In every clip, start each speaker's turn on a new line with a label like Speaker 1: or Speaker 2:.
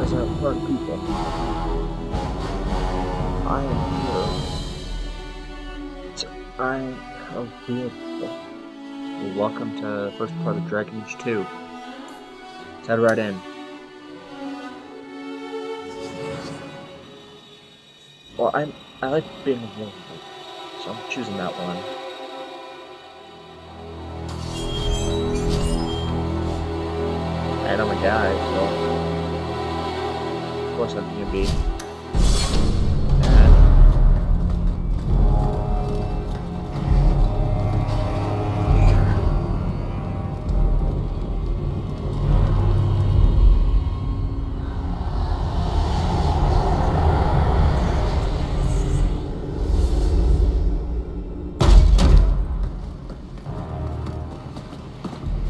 Speaker 1: guys are important people. I am here. I am here. Well, welcome to the first part of Dragon Age 2. Let's head right in. Well, I like being a warrior, so I'm choosing that one. And I'm a guy, so of course I'm gonna be bad.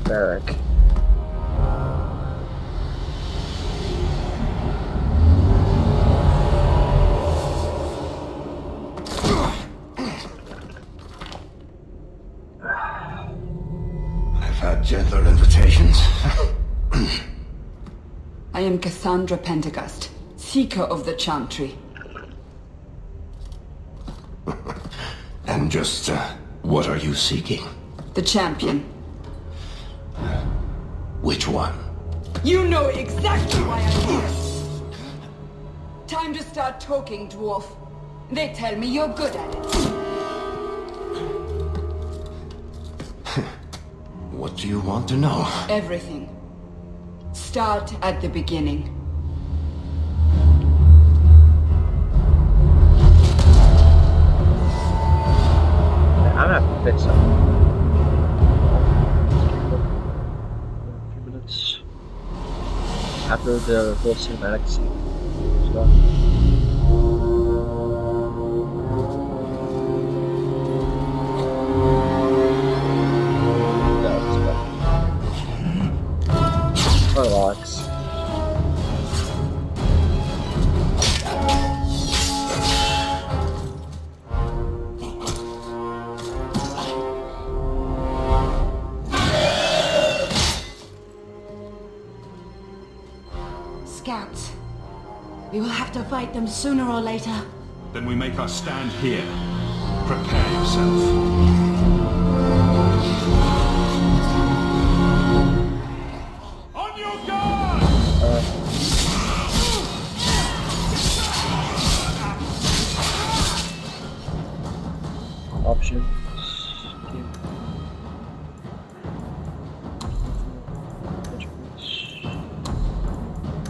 Speaker 1: Barrack.
Speaker 2: Gentler invitations.
Speaker 3: I am Cassandra Pendergast, Seeker of the Chantry.
Speaker 2: And just, what are you seeking?
Speaker 3: The champion.
Speaker 2: Which one?
Speaker 3: You know exactly why I'm here! Time to start talking, dwarf. They tell me you're good at it.
Speaker 2: What do you want to know?
Speaker 3: Everything. Start at the beginning.
Speaker 1: I'm gonna have to fix something. A few minutes after the whole cinematic scene stuff. Locks.
Speaker 4: Scouts. We will have to fight them sooner or later.
Speaker 5: Then we make our stand here. Prepare yourself.
Speaker 1: Options.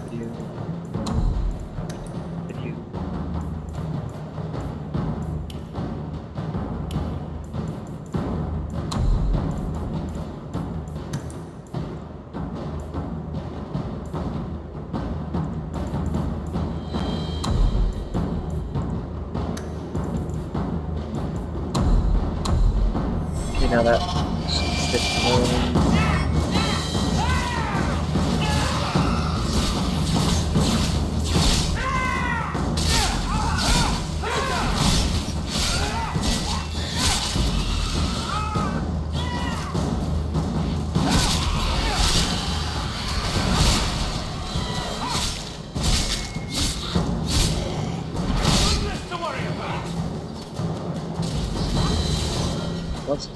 Speaker 1: Video. Now that sticks more. What's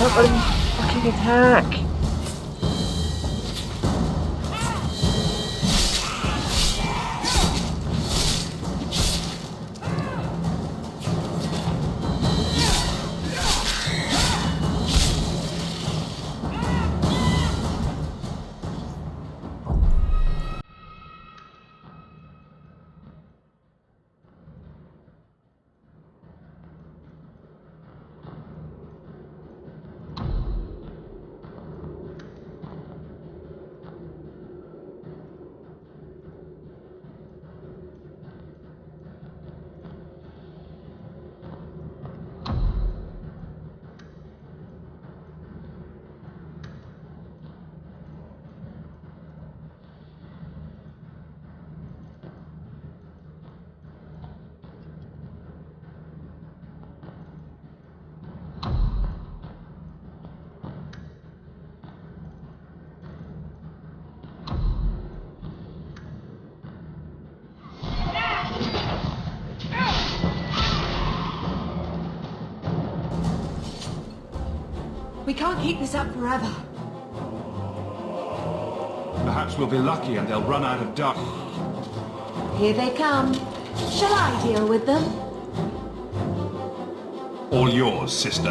Speaker 1: not letting me fucking attack?
Speaker 4: We can't keep this up forever.
Speaker 5: Perhaps we'll be lucky and they'll run out of duck.
Speaker 4: Here they come. Shall I deal with them?
Speaker 5: All yours, sister.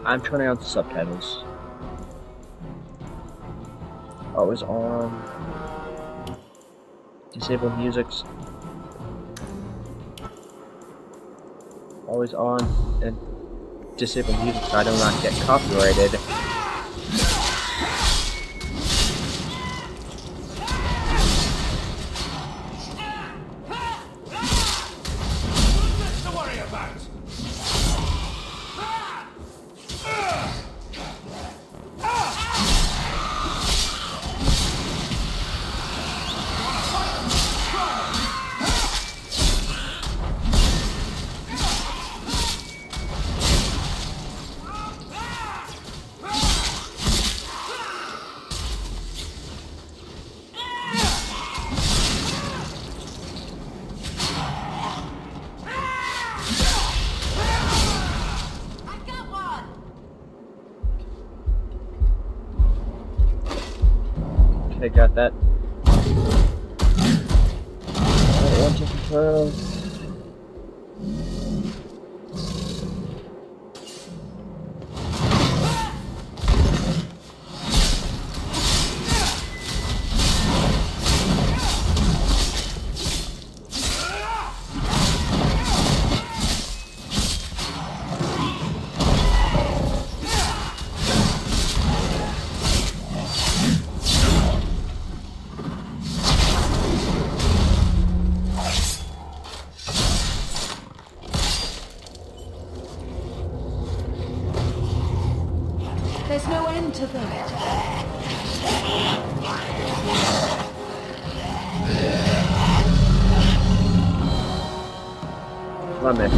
Speaker 1: I'm turning on the subtitles. Always on. Disable music's always on, and disable music so I do not get copyrighted. Okay, got that. Alright, one to control.
Speaker 4: There's no end to them.
Speaker 1: One minute.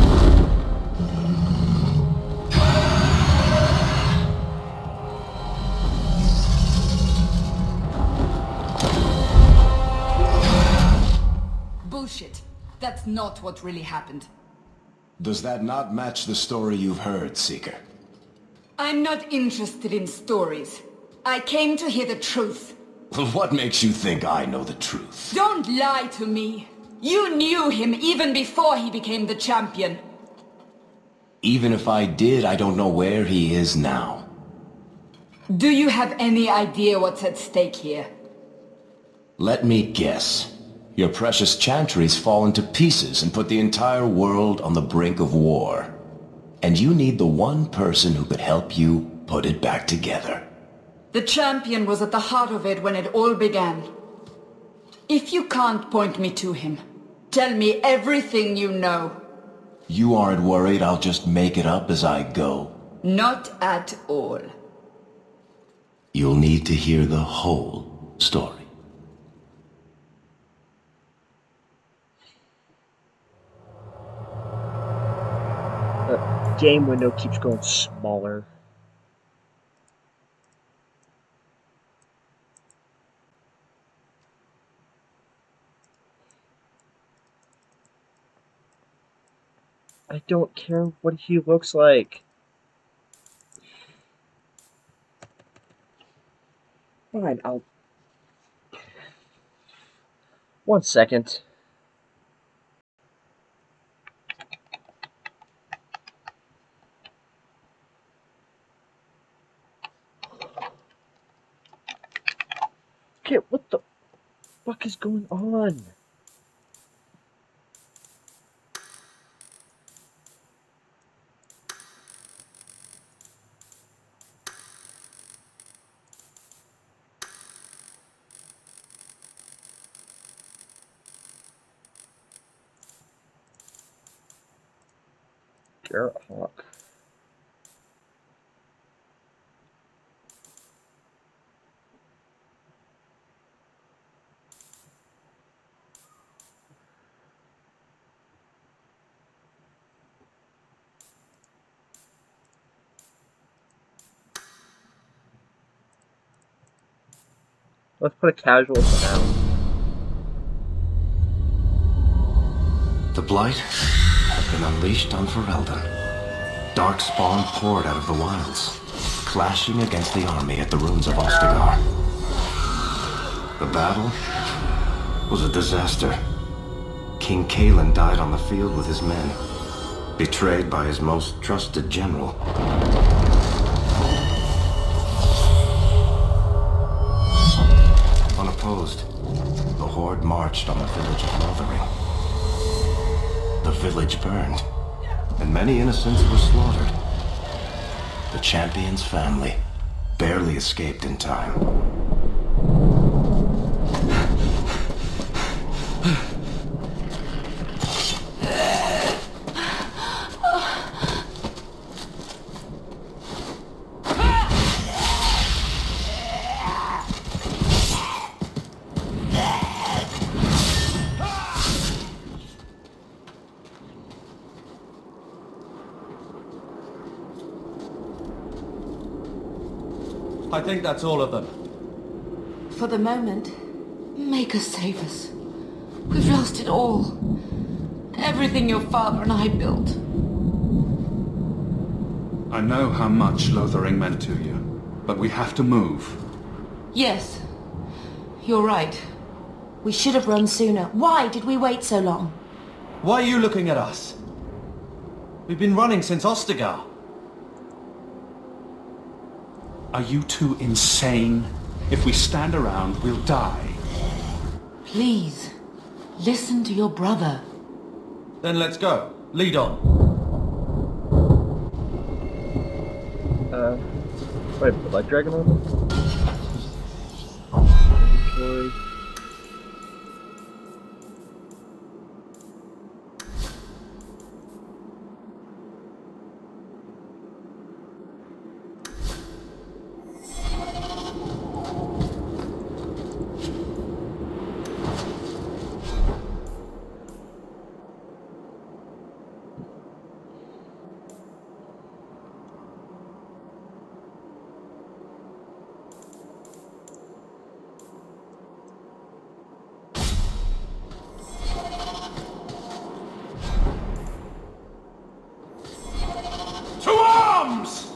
Speaker 3: Bullshit. That's not what really happened.
Speaker 2: Does that not match the story you've heard, Seeker?
Speaker 3: I'm not interested in stories. I came to hear the truth.
Speaker 2: What makes you think I know the truth?
Speaker 3: Don't lie to me. You knew him even before he became the champion.
Speaker 2: Even if I did, I don't know where he is now.
Speaker 3: Do you have any idea what's at stake here?
Speaker 2: Let me guess. Your precious chantry's fallen to pieces and put the entire world on the brink of war. And you need the one person who could help you put it back together.
Speaker 3: The champion was at the heart of it when it all began. If you can't point me to him, tell me everything you know.
Speaker 2: You aren't worried I'll just make it up as I go?
Speaker 3: Not at all.
Speaker 2: You'll need to hear the whole story.
Speaker 1: The game window keeps going smaller. I don't care what he looks like. Fine, I'll... 1 second. Okay, what the fuck is going on? Garrett Hawk. Let's put a casual for now.
Speaker 2: The Blight had been unleashed on Ferelden. Darkspawn poured out of the wilds, clashing against the army at the ruins of Ostagar. The battle was a disaster. King Cailan died on the field with his men, betrayed by his most trusted general. Unopposed, the Horde marched on the village of Lothering. The village burned, and many innocents were slaughtered. The champion's family barely escaped in time.
Speaker 6: I think that's all of them.
Speaker 4: For the moment, make us save us. We've lost it all. Everything your father and I built.
Speaker 5: I know how much Lothering meant to you, but we have to move.
Speaker 4: Yes, you're right. We should have run sooner. Why did we wait so long?
Speaker 6: Why are you looking at us? We've been running since Ostagar.
Speaker 5: Are you two insane? If we stand around, we'll die.
Speaker 4: Please, listen to your brother.
Speaker 6: Then let's go. Lead on.
Speaker 1: Wait, the Blood Dragon on? Inventory.
Speaker 5: To arms!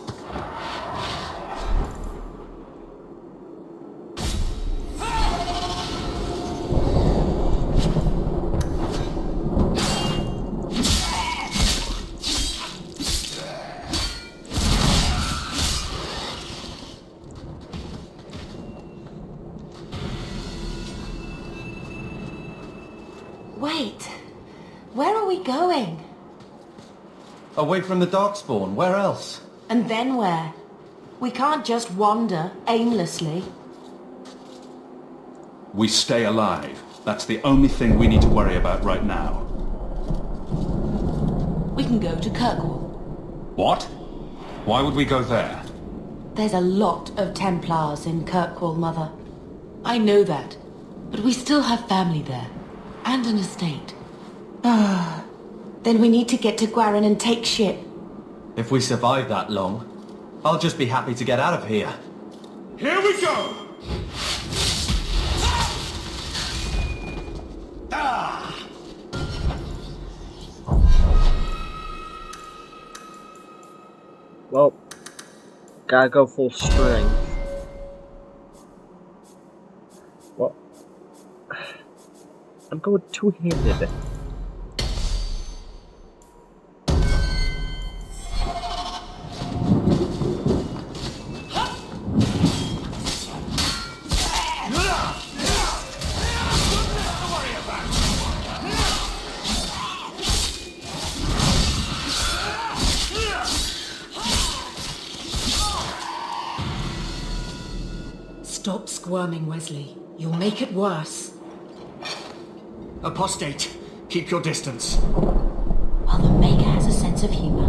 Speaker 4: Wait, where are we going?
Speaker 6: Away from the Darkspawn. Where else?
Speaker 4: And then where? We can't just wander aimlessly.
Speaker 5: We stay alive. That's the only thing we need to worry about right now.
Speaker 4: We can go to Kirkwall.
Speaker 5: What? Why would we go there?
Speaker 4: There's a lot of Templars in Kirkwall, Mother. I know that. But we still have family there. And an estate. Then we need to get to Gwarin and take ship.
Speaker 6: If we survive that long, I'll just be happy to get out of here.
Speaker 5: Here we go!
Speaker 1: Well, gotta go full strength. Well, I'm going two-handed.
Speaker 4: Stop squirming, Wesley. You'll make it worse.
Speaker 7: Apostate, keep your distance.
Speaker 4: Well, the Maker has a sense of humor.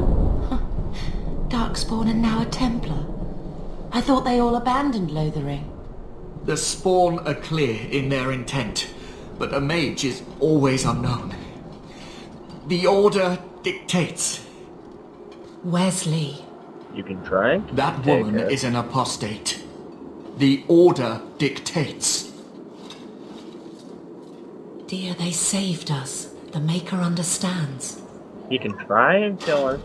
Speaker 4: Darkspawn and now a Templar. I thought they all abandoned Lothering.
Speaker 7: The Spawn are clear in their intent, but a mage is always unknown. The Order dictates.
Speaker 4: Wesley.
Speaker 1: You can try.
Speaker 7: That
Speaker 1: Take
Speaker 7: woman
Speaker 1: it.
Speaker 7: is an apostate. The Order dictates.
Speaker 4: Dear, they saved us. The Maker understands.
Speaker 1: He can try and kill her.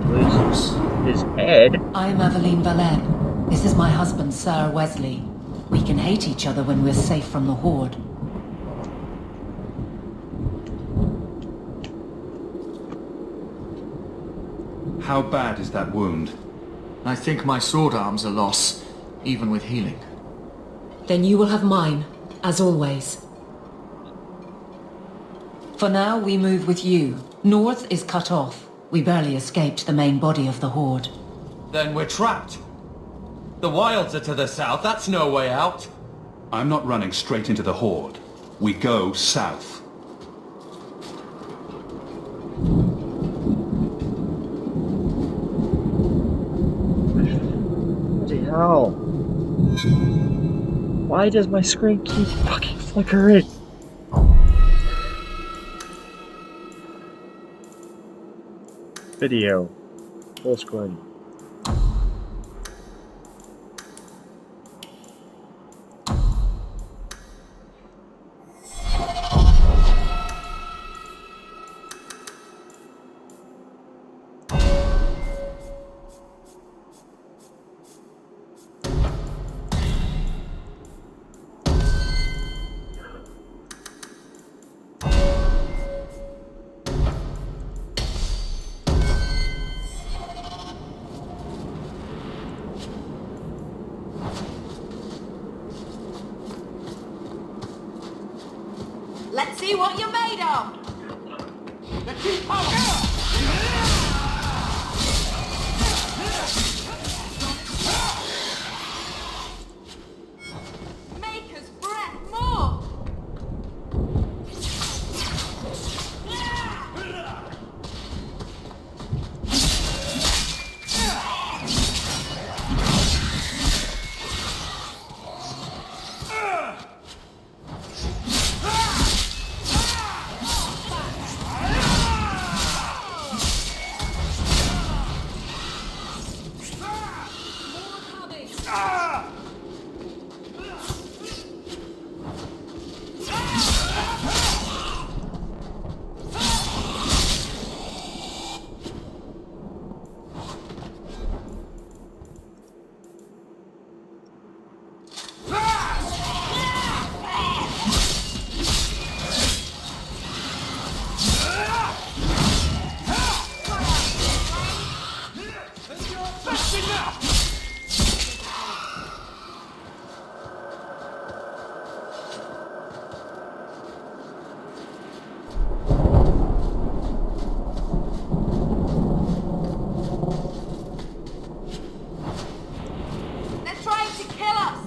Speaker 1: Loses his head.
Speaker 4: I'm Aveline Valen. This is my husband, Sir Wesley. We can hate each other when we're safe from the Horde.
Speaker 5: How bad is that wound?
Speaker 7: I think my sword arm's a loss, even with healing.
Speaker 4: Then you will have mine, as always. For now, we move with you. North is cut off. We barely escaped the main body of the Horde.
Speaker 6: Then we're trapped. The wilds are to the south. That's no way out.
Speaker 5: I'm not running straight into the Horde. We go south.
Speaker 1: Bloody hell. Why does my screen keep fucking flickering? Video. Full screen.
Speaker 3: Let's see what you're made of! Maker's breath, more! They're trying to kill us!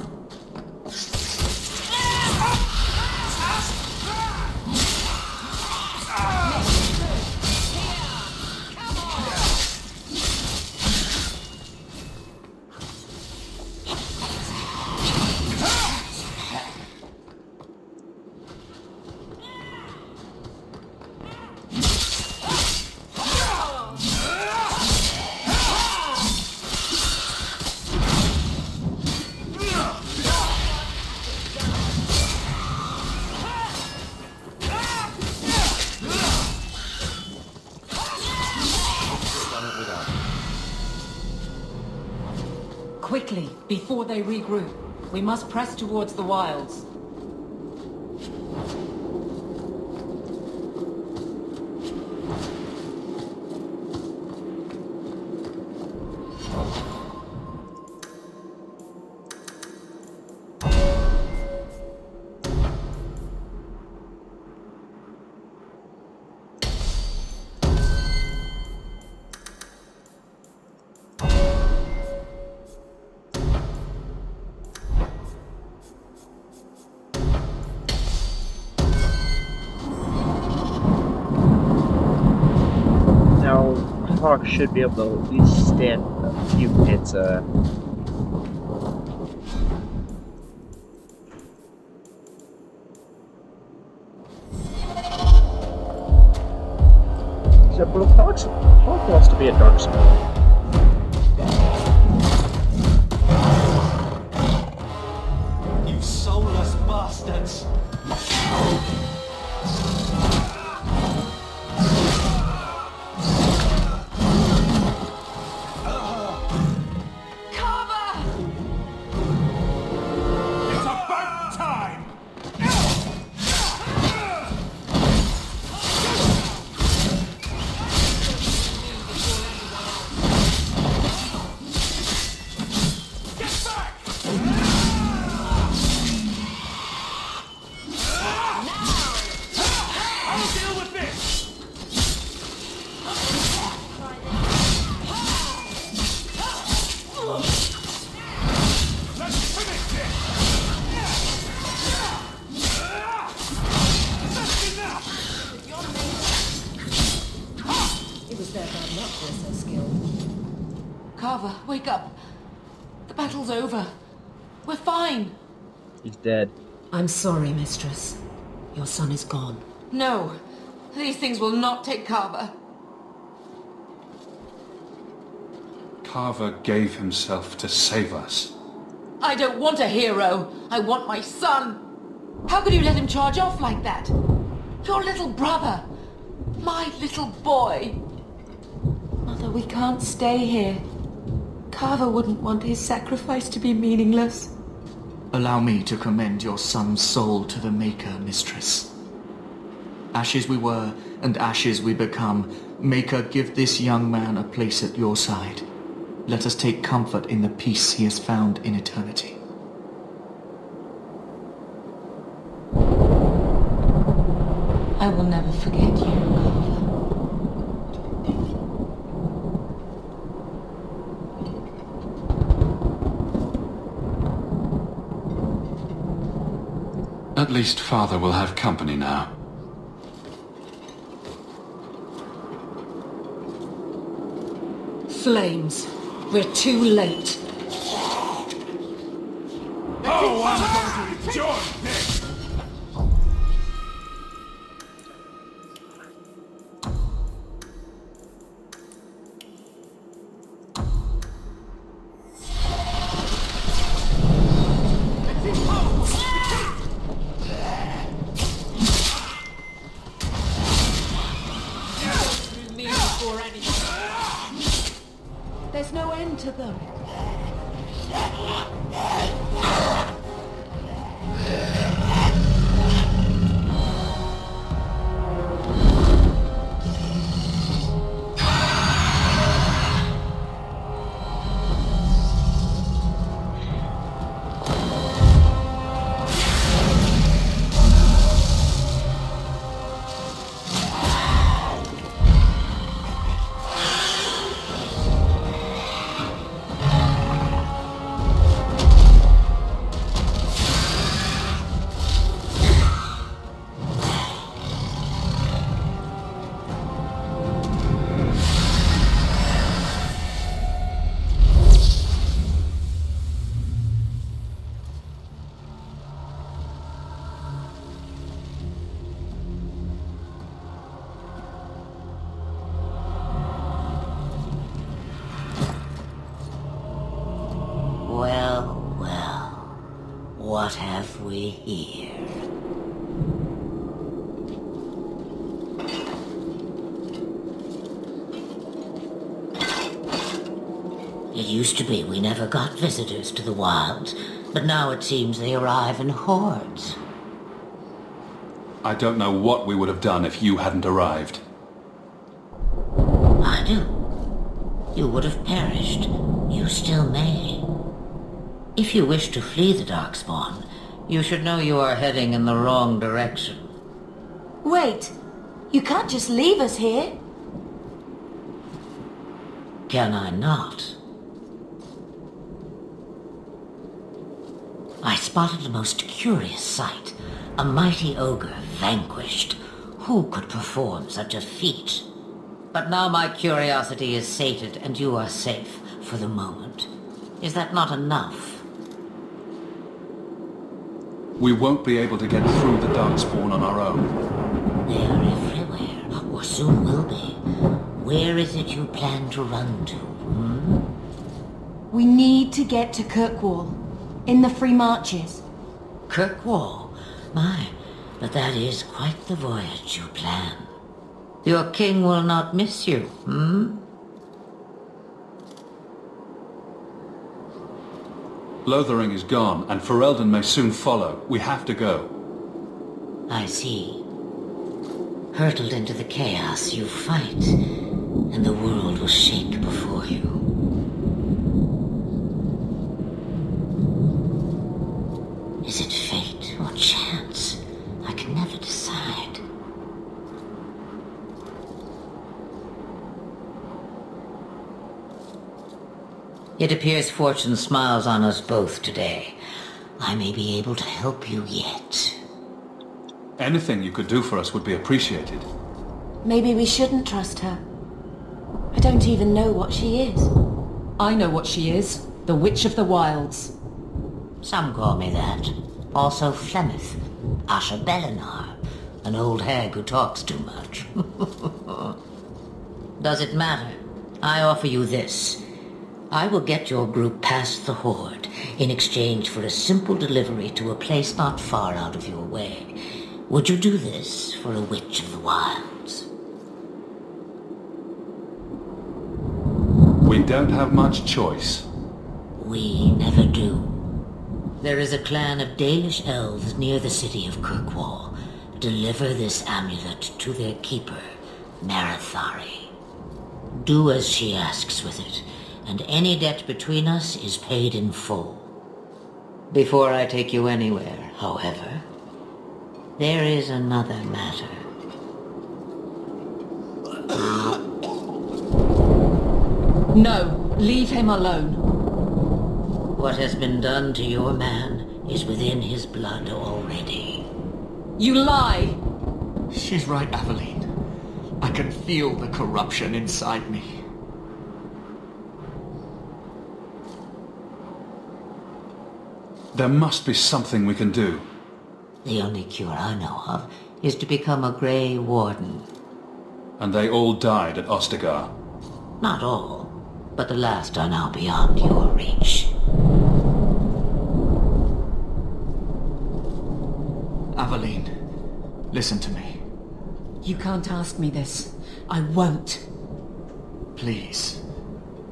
Speaker 4: Quickly, before they regroup. We must press towards the wilds.
Speaker 1: Hawk should be able to at least stand a few hits. Except for Hawk wants to be a dark side.
Speaker 6: You soulless bastards!
Speaker 3: assess her skill.
Speaker 4: Carver, wake up. The battle's over. We're fine.
Speaker 1: He's dead.
Speaker 8: I'm sorry, Mistress. Your son is gone.
Speaker 4: No, these things will not take Carver.
Speaker 5: Carver gave himself to save us.
Speaker 4: I don't want a hero. I want my son. How could you let him charge off like that? Your little brother. My little boy.
Speaker 8: Mother, we can't stay here. Carver wouldn't want his sacrifice to be meaningless.
Speaker 7: Allow me to commend your son's soul to the Maker, Mistress. Ashes we were, and ashes we become. Maker, give this young man a place at your side. Let us take comfort in the peace he has found in eternity.
Speaker 8: I will never forget you, Carver.
Speaker 5: At least Father will have company now.
Speaker 8: Flames. We're too late.
Speaker 2: Oh, I'm going to enjoy this!
Speaker 8: There's no end to them.
Speaker 9: Well, well, what have we here? It used to be we never got visitors to the wilds, but now it seems they arrive in hordes.
Speaker 5: I don't know what we would have done if you hadn't arrived.
Speaker 9: I do. You would have perished. You still may. If you wish to flee the Darkspawn, you should know you are heading in the wrong direction.
Speaker 8: Wait! You can't just leave us here.
Speaker 9: Can I not? I spotted a most curious sight. A mighty ogre vanquished. Who could perform such a feat? But now my curiosity is sated and you are safe for the moment. Is that not enough?
Speaker 5: We won't be able to get through the Darkspawn on our own.
Speaker 9: They are everywhere, or soon will be. Where is it you plan to run to,
Speaker 8: We need to get to Kirkwall. In the Free Marches.
Speaker 9: Kirkwall? My, but that is quite the voyage you plan. Your king will not miss you,
Speaker 5: Lothering is gone, and Ferelden may soon follow. We have to go.
Speaker 9: I see. Hurtled into the chaos, you fight, and the world will shake before you. Is it fate or chance? I can never decide. It appears fortune smiles on us both today. I may be able to help you yet.
Speaker 5: Anything you could do for us would be appreciated.
Speaker 8: Maybe we shouldn't trust her.
Speaker 4: I don't even know what she is.
Speaker 8: I know what she is. The Witch of the Wilds.
Speaker 9: Some call me that. Also Flemeth, Asha Belinar, an old hag who talks too much. Does it matter? I offer you this. I will get your group past the Horde in exchange for a simple delivery to a place not far out of your way. Would you do this for a Witch of the Wilds?
Speaker 5: We don't have much choice.
Speaker 9: We never do. There is a clan of Dalish elves near the city of Kirkwall. Deliver this amulet to their keeper, Marethari. Do as she asks with it, and any debt between us is paid in full. Before I take you anywhere, however, there is another matter.
Speaker 8: No, leave him alone.
Speaker 9: What has been done to your man is within his blood already.
Speaker 8: You lie!
Speaker 7: She's right, Aveline. I can feel the corruption inside me.
Speaker 5: There must be something we can do.
Speaker 9: The only cure I know of is to become a Grey Warden.
Speaker 5: And they all died at Ostagar.
Speaker 9: Not all, but the last are now beyond your reach.
Speaker 7: Aveline, listen to me.
Speaker 8: You can't ask me this. I won't.
Speaker 7: Please.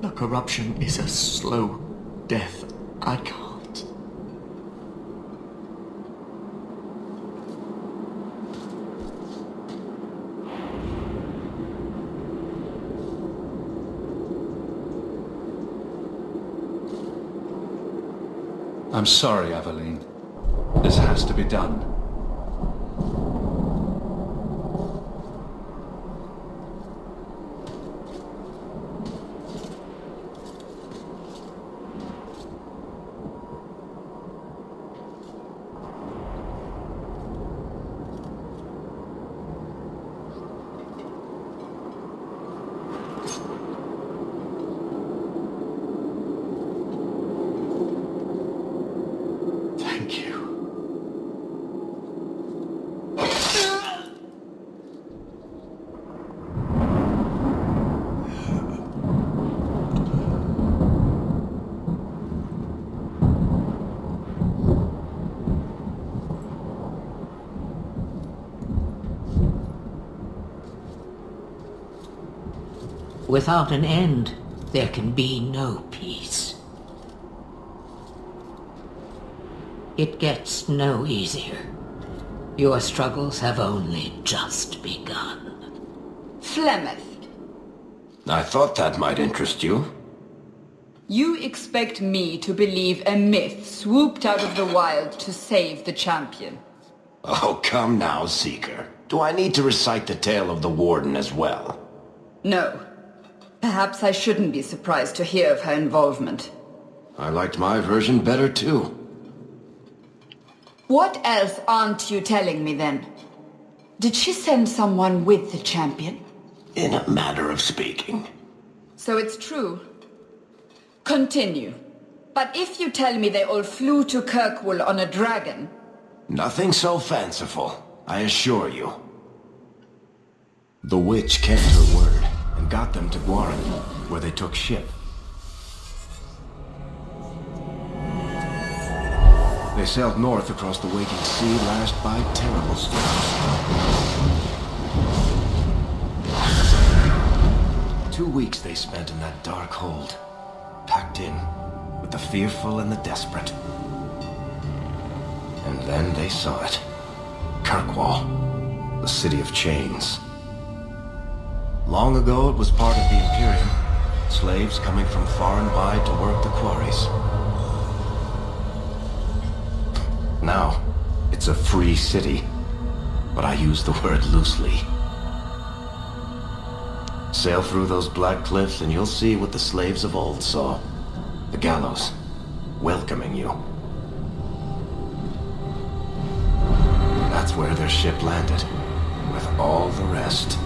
Speaker 7: The corruption is a slow death. I can't.
Speaker 5: I'm sorry, Aveline. This has to be done.
Speaker 7: Thank you.
Speaker 9: Without an end, there can be no peace. It gets no easier. Your struggles have only just begun.
Speaker 3: Flemeth,
Speaker 2: I thought that might interest you.
Speaker 3: you expect me to believe a myth swooped out of the wild to save the champion?
Speaker 2: Oh, come now, Seeker. Do I need to recite the tale of the Warden as well?
Speaker 3: No. Perhaps I shouldn't be surprised to hear of her involvement.
Speaker 2: I liked my version better, too.
Speaker 3: What else aren't you telling me then? Did she send someone with the champion?
Speaker 2: In a manner of speaking.
Speaker 3: So it's true. Continue. But if you tell me they all flew to Kirkwall on a dragon...
Speaker 2: Nothing so fanciful, I assure you. The witch kept her word and got them to Guaran, where they took ship. They sailed north across the waking sea, lashed by terrible storms. 2 weeks they spent in that dark hold, packed in with the fearful and the desperate. And then they saw it. Kirkwall, the city of chains. Long ago it was part of the Imperium, slaves coming from far and wide to work the quarries. Now, it's a free city, but I use the word loosely. Sail through those black cliffs and you'll see what the slaves of old saw. The gallows, welcoming you. That's where their ship landed, with all the rest.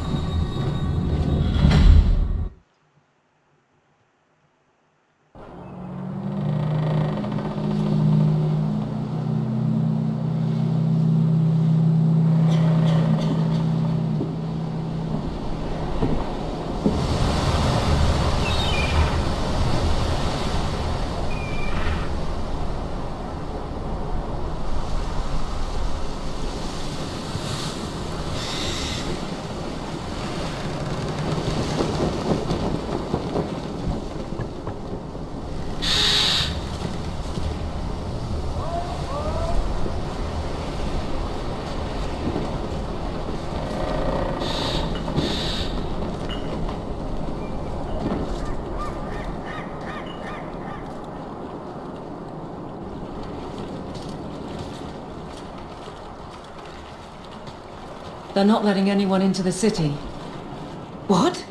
Speaker 8: They're not letting anyone into the city.
Speaker 4: What?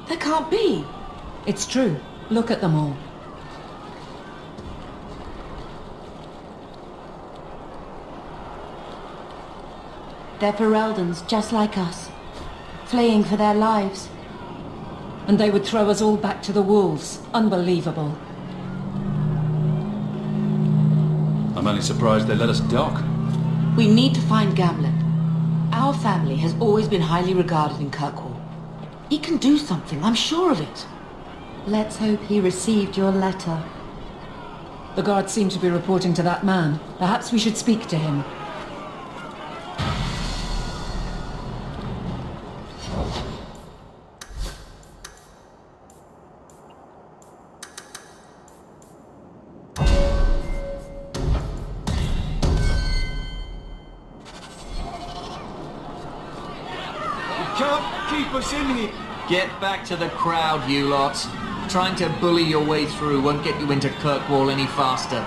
Speaker 4: That can't be.
Speaker 8: It's true. Look at them all.
Speaker 4: They're Fereldans, just like us. Fleeing for their lives.
Speaker 8: And they would throw us all back to the wolves. Unbelievable.
Speaker 5: I'm only surprised they let us dock.
Speaker 4: We need to find Gamlen. Our family has always been highly regarded in Kirkwall. He can do something, I'm sure of it. Let's hope he received your letter.
Speaker 8: The guards seem to be reporting to that man. Perhaps we should speak to him.
Speaker 6: Can't keep us in here.
Speaker 7: Get back to the crowd, you lot. Trying to bully your way through won't get you into Kirkwall any faster.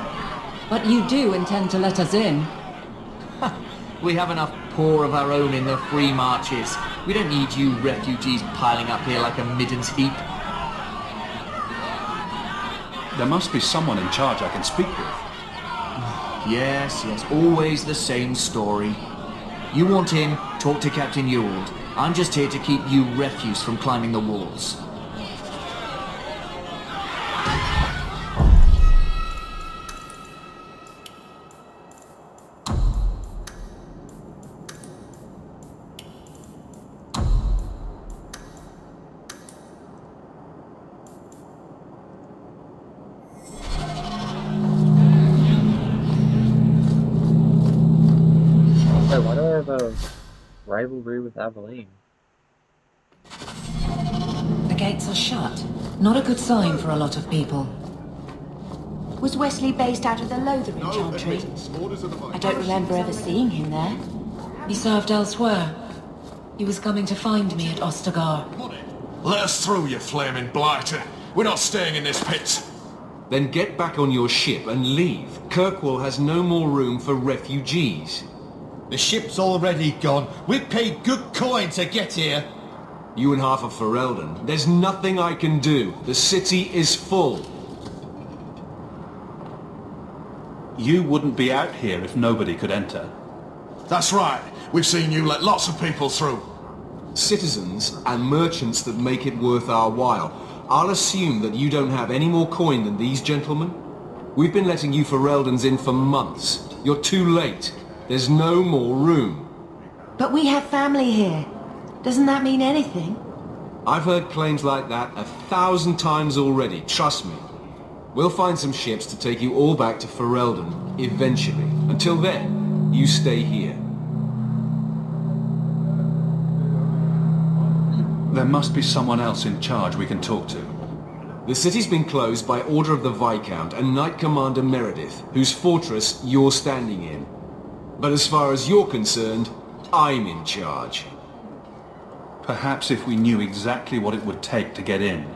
Speaker 8: But you do intend to let us in.
Speaker 7: We have enough poor of our own in the free marches. We don't need you refugees piling up here like a middens heap.
Speaker 5: There must be someone in charge I can speak with.
Speaker 7: Yes, always the same story. You want in, talk to Captain Ewald. I'm just here to keep you refuse from climbing the walls.
Speaker 1: Wait, why do I have a rivalry with Aveline?
Speaker 8: The gates are shut. Not a good sign for a lot of people.
Speaker 4: Was Wesley based out of the Lothering Chantry? I don't remember ever seeing him there.
Speaker 8: He served elsewhere. He was coming to find me at Ostagar.
Speaker 10: Let us through, you flaming blighter. We're not staying in this pit.
Speaker 6: Then get back on your ship and leave. Kirkwall has no more room for refugees.
Speaker 10: The ship's already gone. We paid good coin to get here.
Speaker 6: You and half of Ferelden. There's nothing I can do. The city is full.
Speaker 5: You wouldn't be out here if nobody could enter.
Speaker 10: That's right. We've seen you let lots of people through.
Speaker 6: Citizens and merchants that make it worth our while. I'll assume that you don't have any more coin than these gentlemen. We've been letting you Fereldans in for months. You're too late. There's no more room.
Speaker 4: But we have family here. Doesn't that mean anything?
Speaker 6: I've heard claims like that 1,000 times already, trust me. We'll find some ships to take you all back to Ferelden, eventually. Until then, you stay here.
Speaker 5: There must be someone else in charge we can talk to.
Speaker 6: The city's been closed by order of the Viscount and Knight Commander Meredith, whose fortress you're standing in. But as far as you're concerned, I'm in charge.
Speaker 5: Perhaps if we knew exactly what it would take to get in.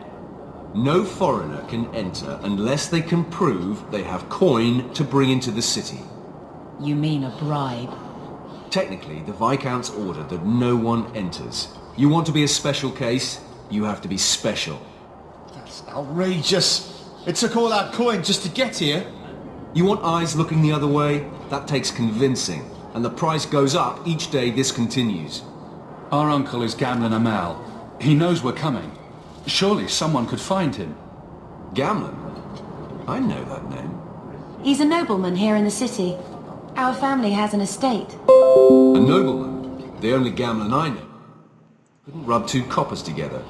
Speaker 6: No foreigner can enter unless they can prove they have coin to bring into the city.
Speaker 8: You mean a bribe?
Speaker 6: Technically, the Viscount's ordered that no one enters. You want to be a special case, you have to be special.
Speaker 10: That's outrageous. It took all that coin just to get here.
Speaker 6: You want eyes looking the other way? That takes convincing. And the price goes up each day this continues.
Speaker 5: Our uncle is Gamlen Amal. He knows we're coming. Surely someone could find him.
Speaker 6: Gamlen? I know that name.
Speaker 4: He's a nobleman here in the city. Our family has an estate.
Speaker 6: A nobleman? The only Gamlen I know. Couldn't rub two coppers together.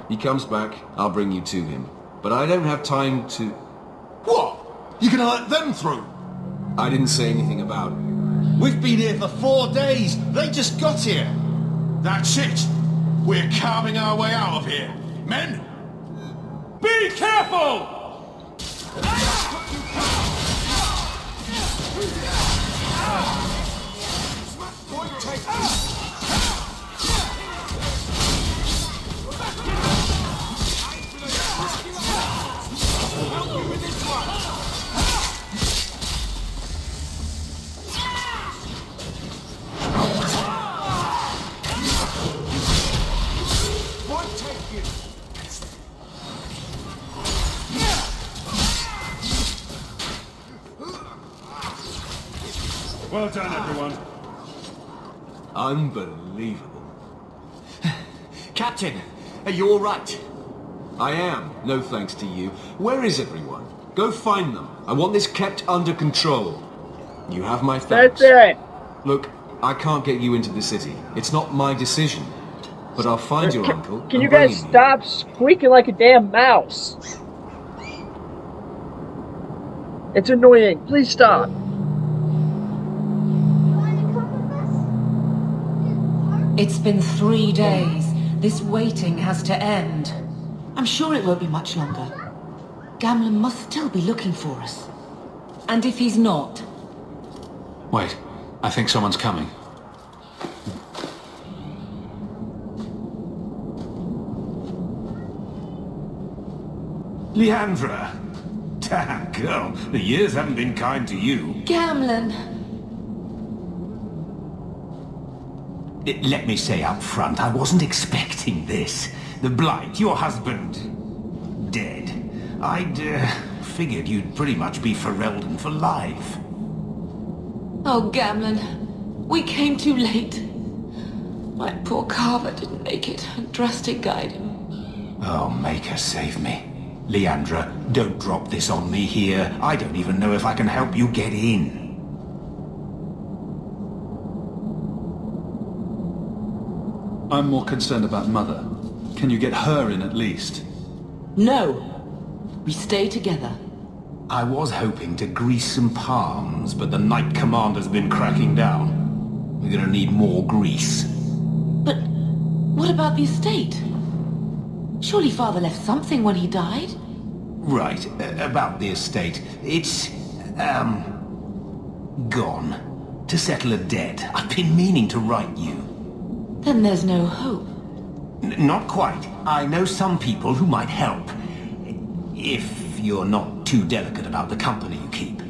Speaker 6: He comes back, I'll bring you to him. But I don't have time to...
Speaker 10: What? You're gonna let them through?
Speaker 6: I didn't say anything about it.
Speaker 10: We've been here for 4 days. They just got here. That's it. We're carving our way out of here. Men, be careful! Well done, everyone.
Speaker 6: Unbelievable.
Speaker 7: Captain, are you all right?
Speaker 6: I am, no thanks to you. Where is everyone? Go find them. I want this kept under control. You have my thanks.
Speaker 1: That's it.
Speaker 6: Look, I can't get you into the city. It's not my decision. But I'll find your uncle.
Speaker 1: Can
Speaker 6: and
Speaker 1: you
Speaker 6: bring
Speaker 1: guys
Speaker 6: him here.
Speaker 1: stop squeaking like a damn mouse? It's annoying. Please stop.
Speaker 4: It's been 3 days. This waiting has to end. I'm sure it won't be much longer. Gamlen must still be looking for us. And if he's not?
Speaker 5: Wait, I think someone's coming.
Speaker 10: Leandra! Damn, girl, the years haven't been kind to you.
Speaker 8: Gamlen!
Speaker 10: Let me say up front, I wasn't expecting this. The Blight, your husband, dead. I'd figured you'd pretty much be Ferelden for life.
Speaker 8: Oh, Gamlen. We came too late. My poor Carver didn't make it, and Drastic guide him.
Speaker 10: Oh, Maker, save me. Leandra, don't drop this on me here. I don't even know if I can help you get in.
Speaker 5: I'm more concerned about Mother. Can you get her in at least?
Speaker 4: No. We stay together.
Speaker 10: I was hoping to grease some palms, but the Knight Commander's been cracking down. We're gonna need more grease.
Speaker 4: But what about the estate? Surely Father left something when he died?
Speaker 10: Right, about the estate. It's, gone. To settle a debt. I've been meaning to write you.
Speaker 4: Then there's no hope.
Speaker 10: Not quite. I know some people who might help. If you're not too delicate about the company you keep.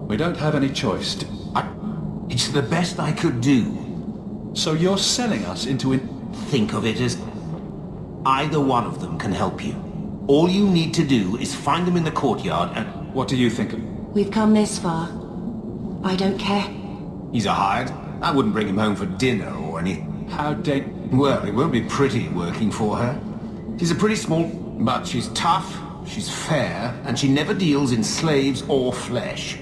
Speaker 5: We don't have any choice.
Speaker 10: It's the best I could do.
Speaker 5: So you're selling us into
Speaker 10: Think of it as either one of them can help you. All you need to do is find them in the courtyard and...
Speaker 5: What do you think of...
Speaker 4: We've come this far. I don't care.
Speaker 10: He's a hired. I wouldn't bring him home for dinner or anything.
Speaker 5: How
Speaker 10: Well, it won't be pretty working for her. She's a pretty small... But she's tough, she's fair, and she never deals in slaves or flesh.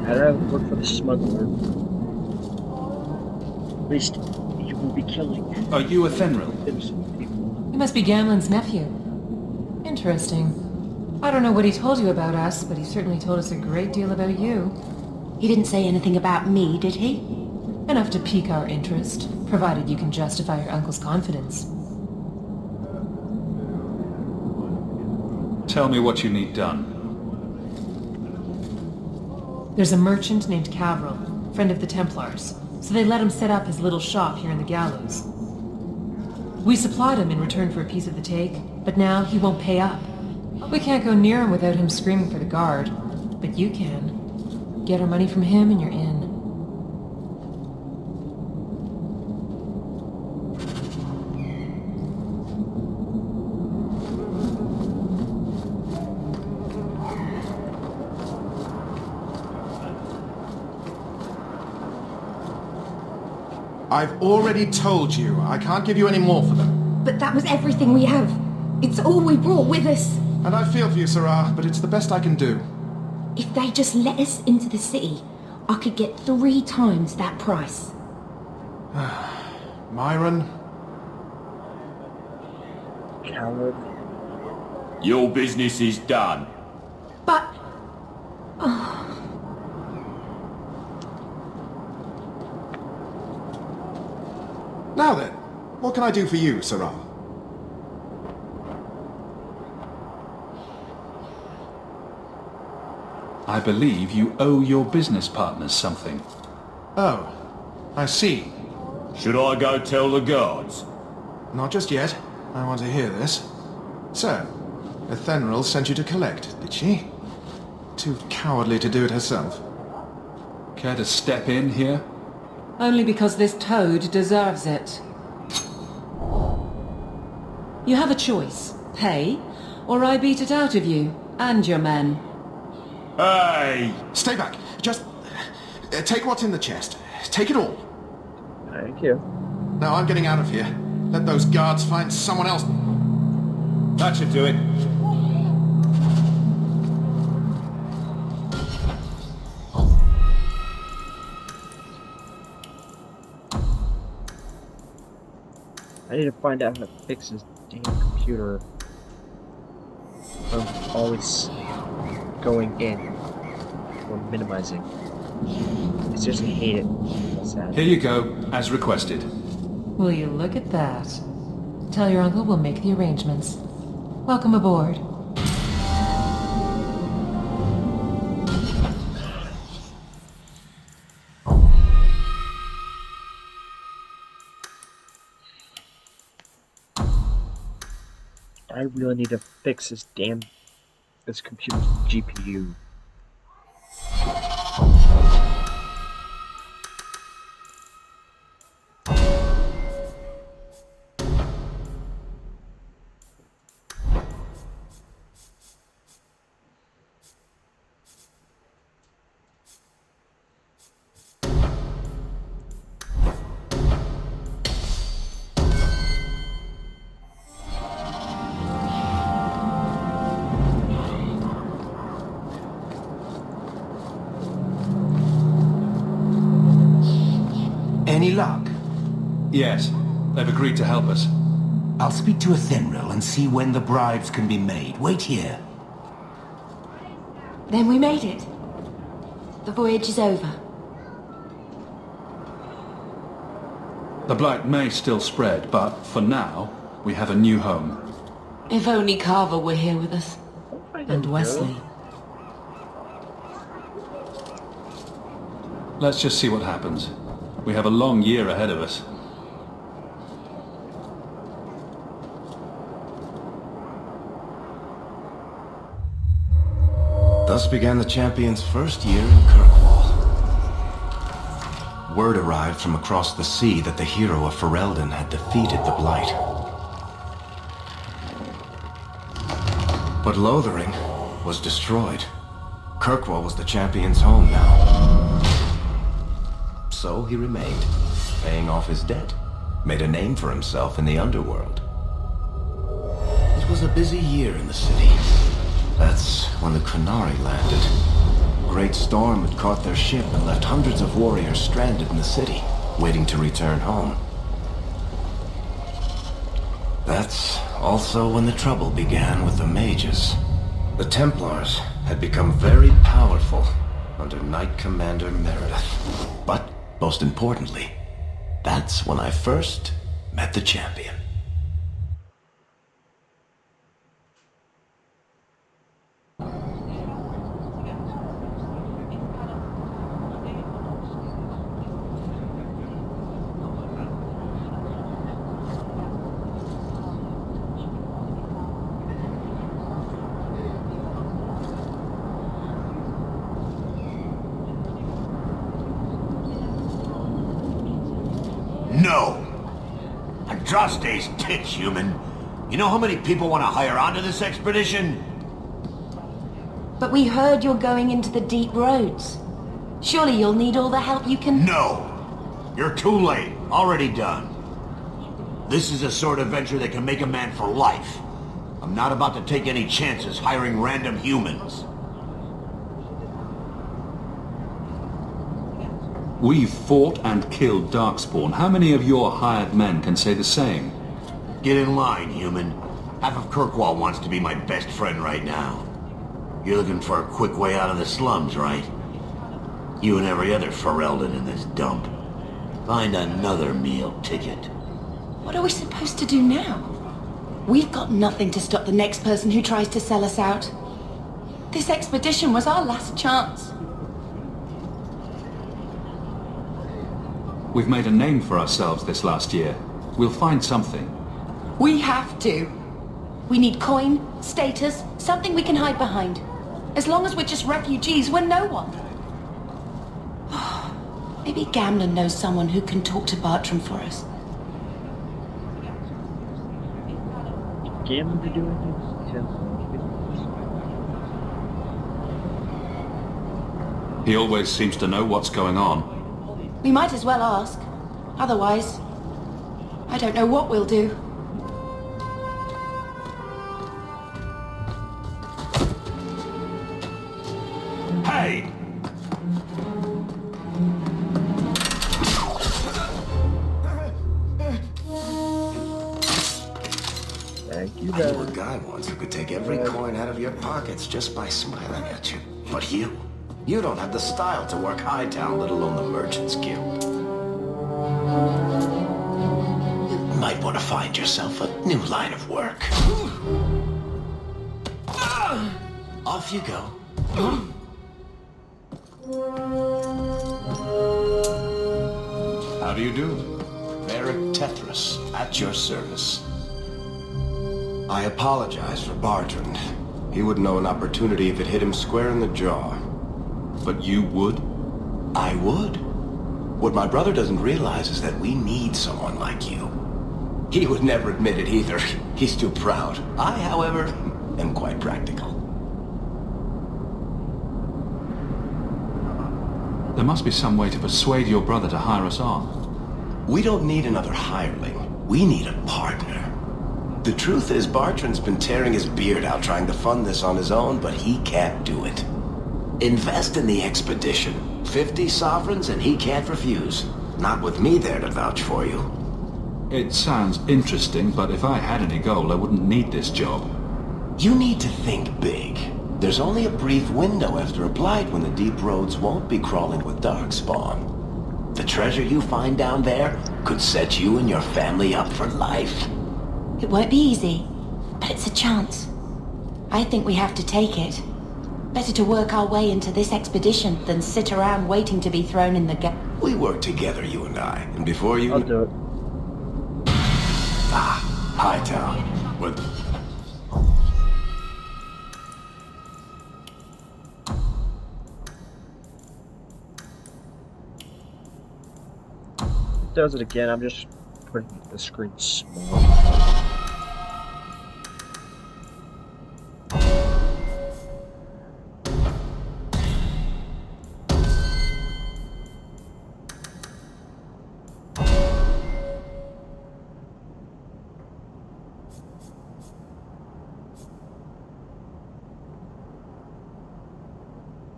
Speaker 1: I work for the smuggler. At least you will be killing.
Speaker 5: Are you a Fenrir?
Speaker 1: Innocent people.
Speaker 11: He must be Gamlen's nephew. Interesting. I don't know what he told you about us, but he certainly told us a great deal about you.
Speaker 4: He didn't say anything about me, did he?
Speaker 11: Enough to pique our interest, provided you can justify your uncle's confidence.
Speaker 5: Tell me what you need done.
Speaker 11: There's a merchant named Cavril, friend of the Templars, so they let him set up his little shop here in the Gallows. We supplied him in return for a piece of the take, but now he won't pay up. We can't go near him without him screaming for the guard, but you can. Get our money from him and you're in.
Speaker 12: I've already told you, I can't give you any more for them.
Speaker 8: But that was everything we have. It's all we brought with us.
Speaker 12: And I feel for you, Sarah, but it's the best I can do.
Speaker 8: If they just let us into the city, I could get 3 times that price.
Speaker 12: Myron?
Speaker 1: Coward.
Speaker 13: Your business is done.
Speaker 8: But...
Speaker 12: Now then, what can I do for you, Sarah?
Speaker 5: I believe you owe your business partners something.
Speaker 12: Oh, I see.
Speaker 13: Should I go tell the guards?
Speaker 12: Not just yet. I want to hear this. So, Ethenril sent you to collect, did she? Too cowardly to do it herself.
Speaker 5: Care to step in here?
Speaker 11: Only because this toad deserves it. You have a choice. Pay, or I beat it out of you, and your men.
Speaker 13: Hey!
Speaker 12: Stay back. Just take what's in the chest. Take it all.
Speaker 1: Thank you.
Speaker 12: Now I'm getting out of here. Let those guards find someone else.
Speaker 6: That should do it.
Speaker 1: I need to find out how to fix this damn computer. I'm always going in or minimizing. I seriously hate it. That's sad.
Speaker 5: Here you go, as requested.
Speaker 11: Will you look at that? Tell your uncle we'll make the arrangements. Welcome aboard.
Speaker 1: I really need to fix this computer's GPU.
Speaker 2: Any luck?
Speaker 5: Yes, they've agreed to help us.
Speaker 2: I'll speak to Ethenril and see when the bribes can be made. Wait here.
Speaker 4: Then we made it. The voyage is over.
Speaker 5: The blight may still spread, but for now, we have a new home.
Speaker 8: If only Carver were here with us.
Speaker 11: And Wesley.
Speaker 5: Let's just see what happens. We have a long year ahead of us.
Speaker 2: Thus began the champion's first year in Kirkwall. Word arrived from across the sea that the hero of Ferelden had defeated the Blight. But Lothering was destroyed. Kirkwall was the champion's home now. So he remained, paying off his debt, made a name for himself in the underworld. It was a busy year in the city. That's when the Qunari landed. A great storm had caught their ship and left hundreds of warriors stranded in the city, waiting to return home. That's also when the trouble began with the mages. The Templars had become very powerful under Knight Commander Meredith. But, most importantly, that's when I first met the champion.
Speaker 10: No! Andraste's tits, human. You know how many people want to hire onto this expedition?
Speaker 4: But we heard you're going into the deep roads. Surely you'll need all the help you can...
Speaker 10: No! You're too late. Already done. This is a sort of venture that can make a man for life. I'm not about to take any chances hiring random humans.
Speaker 5: We've fought and killed Darkspawn. How many of your hired men can say the same?
Speaker 10: Get in line, human. Half of Kirkwall wants to be my best friend right now. You're looking for a quick way out of the slums, right? You and every other Ferelden in this dump. Find another meal ticket.
Speaker 4: What are we supposed to do now? We've got nothing to stop the next person who tries to sell us out. This expedition was our last chance.
Speaker 5: We've made a name for ourselves this last year. We'll find something.
Speaker 4: We have to. We need coin, status, something we can hide behind. As long as we're just refugees, we're no one. Maybe Gamlen knows someone who can talk to Bartram for us.
Speaker 1: Gamlen to do anything?
Speaker 5: He always seems to know what's going on.
Speaker 4: We might as well ask. Otherwise, I don't know what we'll do.
Speaker 10: Hey!
Speaker 1: Thank you,
Speaker 2: I knew a guy once who could take every coin out of your pockets just by smiling at you. But you don't have the style to work Hightown, let alone the Merchants Guild. You might want to find yourself a new line of work. Off you go.
Speaker 5: How do you do?
Speaker 2: Varric Tethras, at your service. I apologize for Bartrand. He would know an opportunity if it hit him square in the jaw.
Speaker 5: But you would?
Speaker 2: I would. What my brother doesn't realize is that we need someone like you. He would never admit it either. He's too proud. I, however, am quite practical.
Speaker 5: There must be some way to persuade your brother to hire us on.
Speaker 2: We don't need another hireling. We need a partner. The truth is, Bartrand's been tearing his beard out trying to fund this on his own, but he can't do it. Invest in the expedition. 50 sovereigns and he can't refuse. Not with me there to vouch for you.
Speaker 5: It sounds interesting, but if I had any gold, I wouldn't need this job.
Speaker 2: You need to think big. There's only a brief window after a blight when the deep roads won't be crawling with darkspawn. The treasure you find down there could set you and your family up for life.
Speaker 4: It won't be easy, but it's a chance. I think we have to take it. Better to work our way into this expedition than sit around waiting to be thrown in the gap.
Speaker 2: We work together, you and I, and before you...
Speaker 1: I'll do it.
Speaker 2: Hightown. What?
Speaker 1: Does it again. I'm just putting the screen small.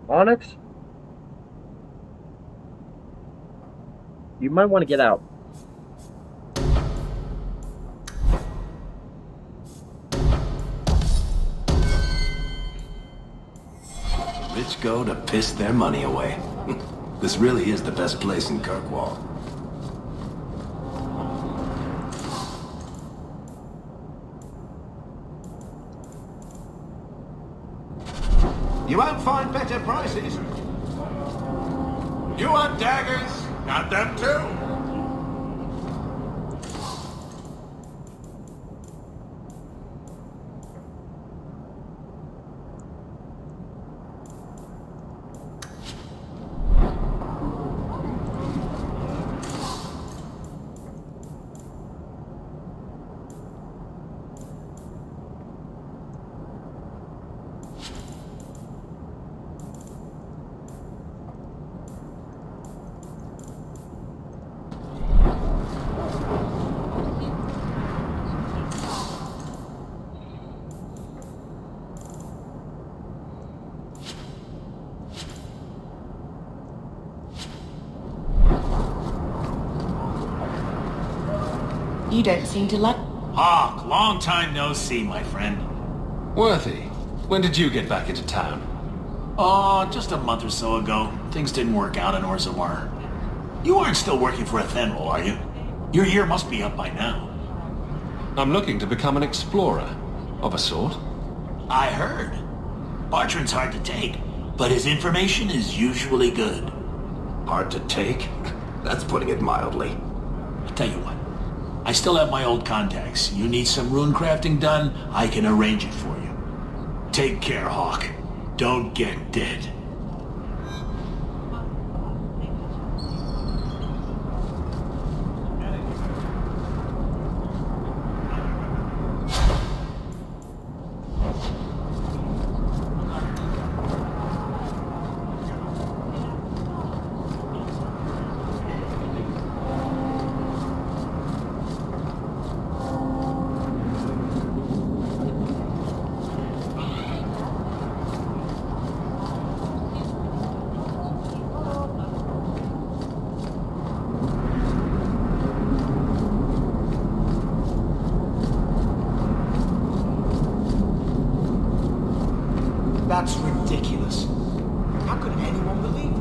Speaker 1: Onyx? You might want to get out.
Speaker 2: The rich go to piss their money away. This really is the best place in Kirkwall.
Speaker 10: You won't find better prices. You want daggers? Got them too.
Speaker 4: You don't seem to like...
Speaker 10: Hawk, long time no see, my friend.
Speaker 5: Worthy, when did you get back into town?
Speaker 10: Oh, just a month or so ago. Things didn't work out in Orzammar. You aren't still working for Athenril, are you? Your year must be up by now.
Speaker 6: I'm looking to become an explorer, of a sort.
Speaker 14: I heard. Bartrand's hard to take, but his information is usually good.
Speaker 2: Hard to take? That's putting it mildly.
Speaker 14: I'll tell you what. I still have my old contacts. You need some rune crafting done, I can arrange it for you. Take care, Hawk. Don't get dead.
Speaker 6: That's ridiculous. How could anyone believe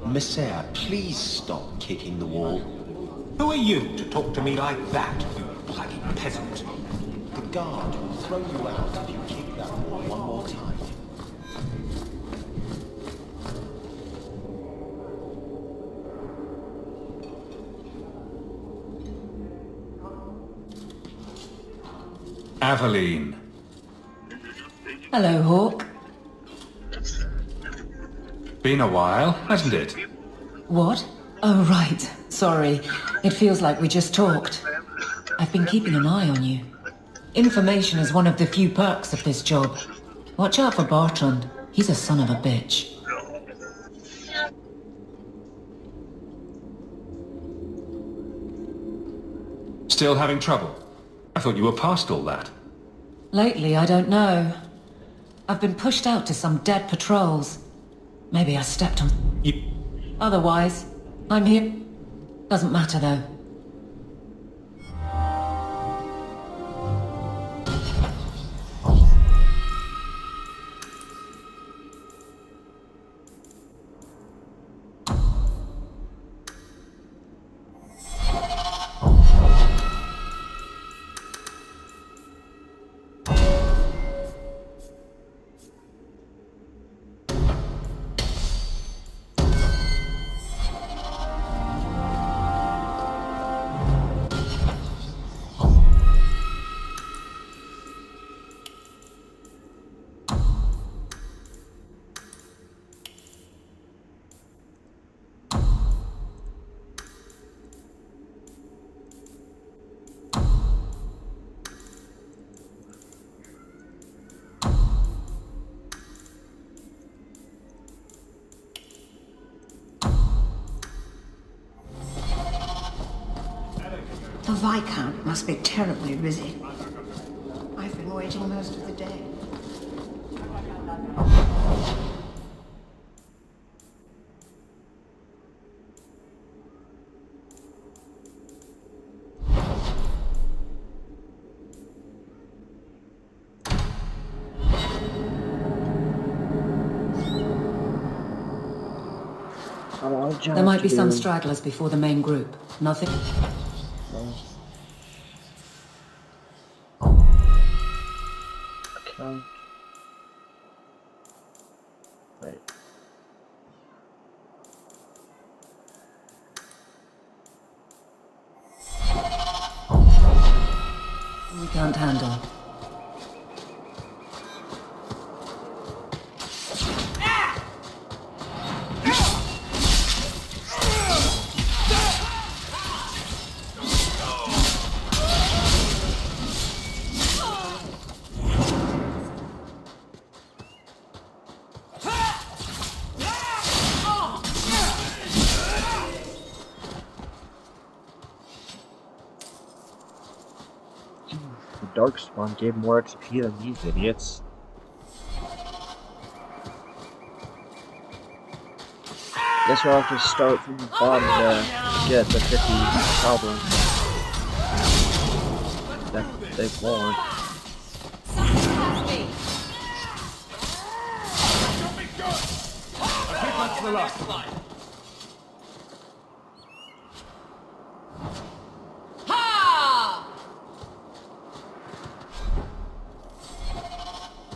Speaker 2: Messiah, please stop kicking the wall.
Speaker 6: Who are you to talk to me like that, you bloody peasant?
Speaker 2: The guard will throw you out if you kick that wall one more time.
Speaker 5: Aveline.
Speaker 3: Hello, Hawk.
Speaker 5: Been a while, hasn't it?
Speaker 3: What? Oh, right. Sorry. It feels like we just talked. I've been keeping an eye on you. Information is one of the few perks of this job. Watch out for Bartrand. He's a son of a bitch.
Speaker 5: Still having trouble? I thought you were past all that.
Speaker 3: Lately, I don't know. I've been pushed out to some dead patrols. Maybe I stepped on...
Speaker 6: You...
Speaker 3: Otherwise, I'm here. Doesn't matter, though.
Speaker 15: The Viscount must be terribly busy. I've been waiting most of the day.
Speaker 3: There might be some stragglers before the main group. Nothing?
Speaker 1: Account. Wait.
Speaker 3: We can't handle.
Speaker 1: Darkspawn gave more XP than these idiots. Guess we'll have to start from the bottom to get the 50 goblins that they want.
Speaker 10: That's the last one.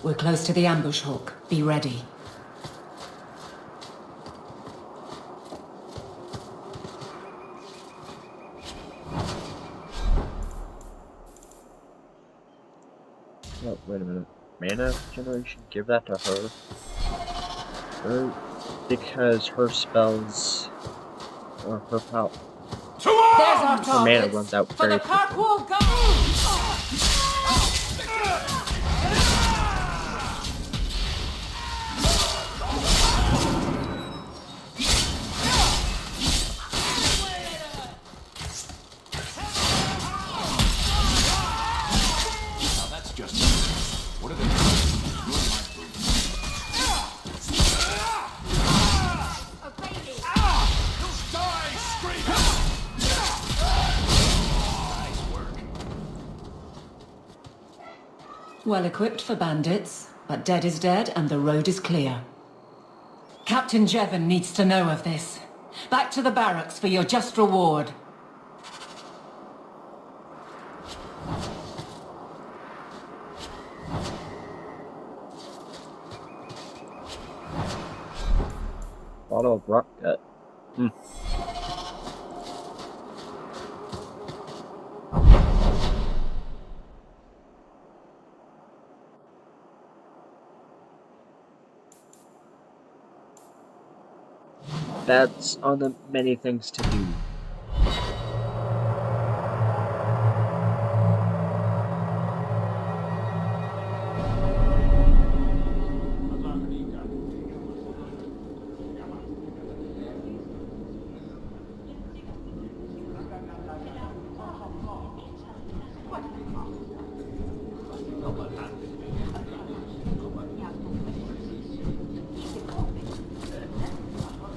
Speaker 3: We're close to the ambush, Hawk. Be ready.
Speaker 1: Oh, wait a minute. Mana generation? Give that to her. Because her spells or her power.
Speaker 8: There's our
Speaker 1: Her mana runs out
Speaker 8: for
Speaker 1: very
Speaker 8: the
Speaker 1: quickly.
Speaker 8: Kirkwall Guard!
Speaker 3: Well equipped for bandits, but dead is dead and the road is clear. Captain Jevon needs to know of this. Back to the barracks for your just reward.
Speaker 1: Bottle of rock gut. That's on the many things to do.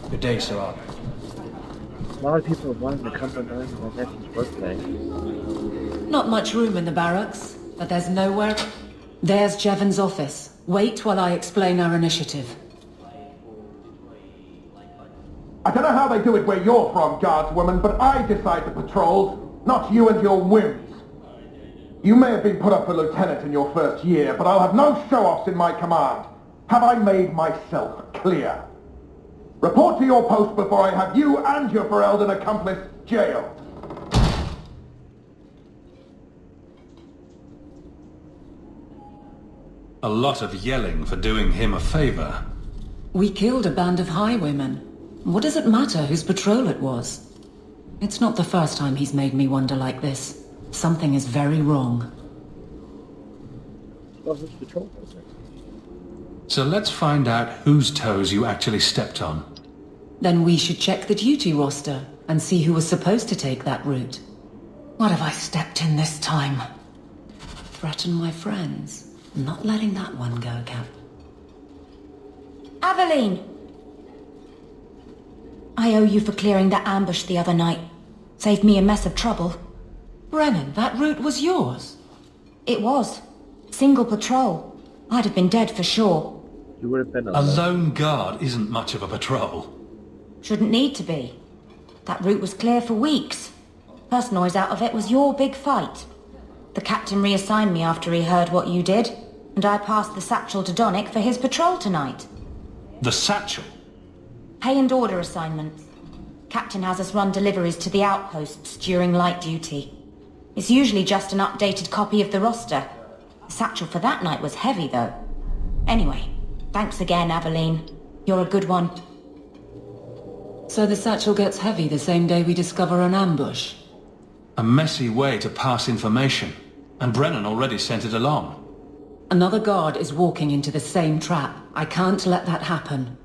Speaker 6: Good day, Sirach.
Speaker 1: A lot of people are wanting to come to learn my nephew's birthday.
Speaker 3: Not much room in the barracks, but there's nowhere... There's Jevon's office. Wait while I explain our initiative.
Speaker 16: I don't know how they do it where you're from, guardswoman, but I decide the patrols, not you and your whims. You may have been put up for lieutenant in your first year, but I'll have no show-offs in my command. Have I made myself clear? Report to your post before I have you and your Ferelden accomplice jailed.
Speaker 5: A lot of yelling for doing him a favor.
Speaker 3: We killed a band of highwaymen. What does it matter whose patrol it was? It's not the first time he's made me wonder like this. Something is very wrong.
Speaker 1: Well, whose patrol was it?
Speaker 5: So let's find out whose toes you actually stepped on.
Speaker 3: Then we should check the duty roster and see who was supposed to take that route. What have I stepped in this time? Threaten my friends. Not letting that one go, Cap.
Speaker 17: Aveline! I owe you for clearing that ambush the other night. Saved me a mess of trouble.
Speaker 3: Brennan, that route was yours?
Speaker 17: It was. Single patrol. I'd have been dead for sure.
Speaker 1: You would have been
Speaker 5: A lone guard isn't much of a patrol.
Speaker 17: Shouldn't need to be. That route was clear for weeks. First noise out of it was your big fight. The captain reassigned me after he heard what you did, and I passed the satchel to Donnic for his patrol tonight.
Speaker 5: The satchel?
Speaker 17: Pay and order assignments. Captain has us run deliveries to the outposts during light duty. It's usually just an updated copy of the roster. The satchel for that night was heavy, though. Anyway, thanks again, Aveline. You're a good one.
Speaker 3: So the satchel gets heavy the same day we discover an ambush?
Speaker 5: A messy way to pass information. And Brennan already sent it along.
Speaker 3: Another guard is walking into the same trap. I can't let that happen.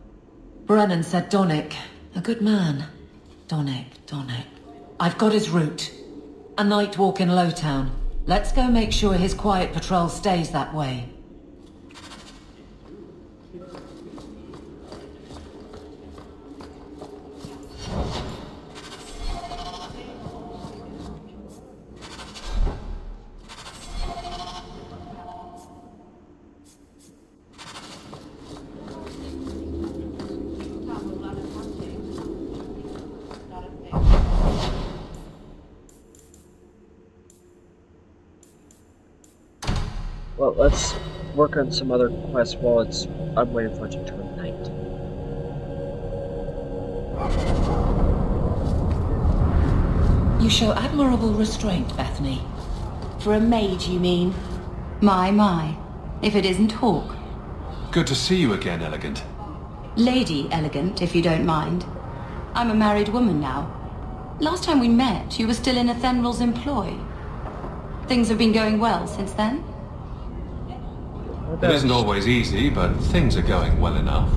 Speaker 3: Brennan said Donnic. A good man. Donnic. I've got his route. A night walk in Lowtown. Let's go make sure his quiet patrol stays that way.
Speaker 1: Well, let's work on some other quests while I'm waiting for it to turn night.
Speaker 3: You show admirable restraint, Bethany.
Speaker 4: For a mage, you mean? My. If it isn't Hawk.
Speaker 5: Good to see you again, Elegant.
Speaker 4: Lady Elegant, if you don't mind. I'm a married woman now. Last time we met, you were still in Athenral's employ. Things have been going well since then?
Speaker 5: It isn't always easy, but things are going well enough.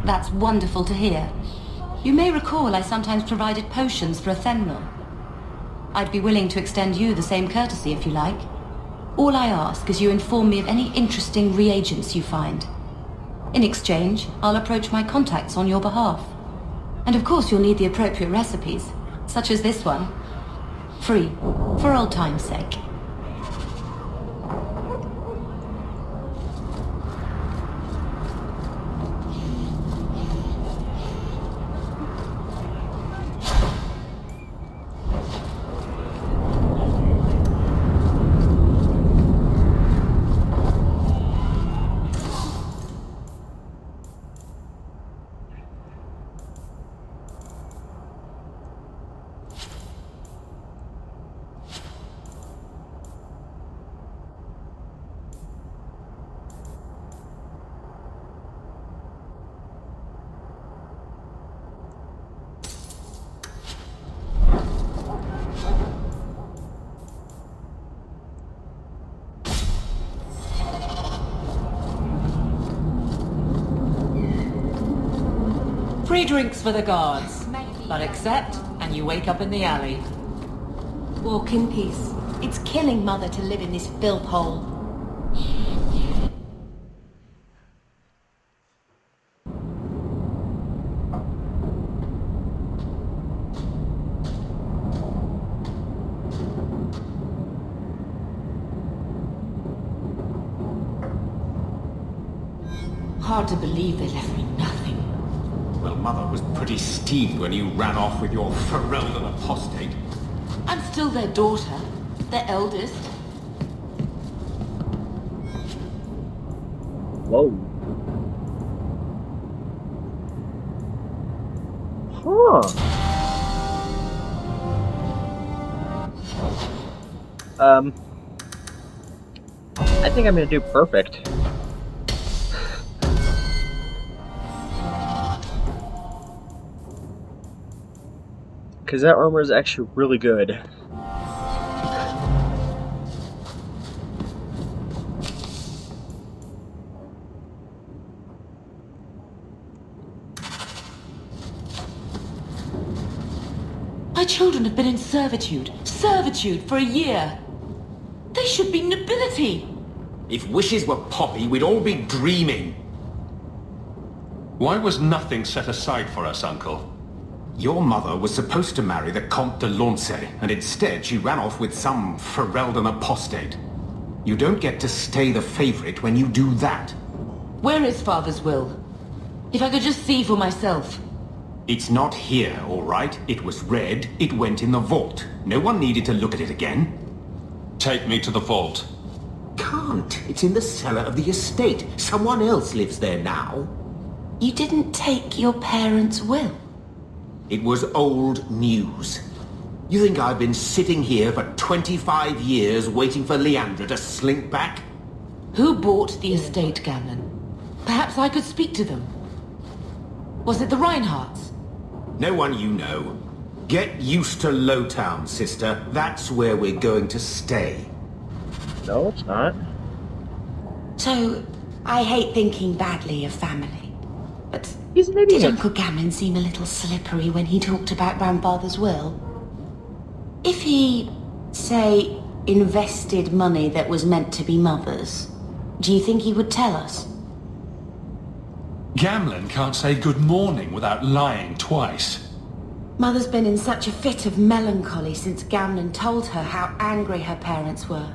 Speaker 4: That's wonderful to hear. You may recall I sometimes provided potions for Athenral. I'd be willing to extend you the same courtesy if you like. All I ask is you inform me of any interesting reagents you find. In exchange, I'll approach my contacts on your behalf. And of course you'll need the appropriate recipes, such as this one. Free, for old time's sake.
Speaker 3: Free drinks for the guards, but accept and you wake up in the alley.
Speaker 4: Walk in peace. It's killing Mother to live in this filth hole. Hard to believe they left me nothing.
Speaker 6: Well, Mother was pretty steamed when you ran off with your Ferelden apostate.
Speaker 4: I'm still their daughter, their eldest.
Speaker 1: Whoa. Huh. I think I'm gonna do perfect. Because that armor is actually really good.
Speaker 4: My children have been in servitude for a year. They should be nobility.
Speaker 6: If wishes were poppy, we'd all be dreaming.
Speaker 5: Why was nothing set aside for us, Uncle?
Speaker 6: Your mother was supposed to marry the Comte de Launcey, and instead she ran off with some Ferelden apostate. You don't get to stay the favorite when you do that.
Speaker 4: Where is Father's will? If I could just see for myself.
Speaker 6: It's not here, all right? It was read, it went in the vault. No one needed to look at it again.
Speaker 5: Take me to the vault.
Speaker 18: Can't. It's in the cellar of the estate. Someone else lives there now.
Speaker 4: You didn't take your parents' will?
Speaker 18: It was old news. You think I've been sitting here for 25 years waiting for Leandra to slink back?
Speaker 4: Who bought the estate, Gamlen? Perhaps I could speak to them. Was it the Reinhardts?
Speaker 18: No one you know. Get used to Lowtown, sister. That's where we're going to stay.
Speaker 1: No, it's not.
Speaker 17: So, I hate thinking badly of family. But
Speaker 1: he's an idiot.
Speaker 17: Did Uncle Gamlen seem a little slippery when he talked about Grandfather's will? If he, say, invested money that was meant to be Mother's, do you think he would tell us?
Speaker 5: Gamlen can't say good morning without lying twice.
Speaker 17: Mother's been in such a fit of melancholy since Gamlen told her how angry her parents were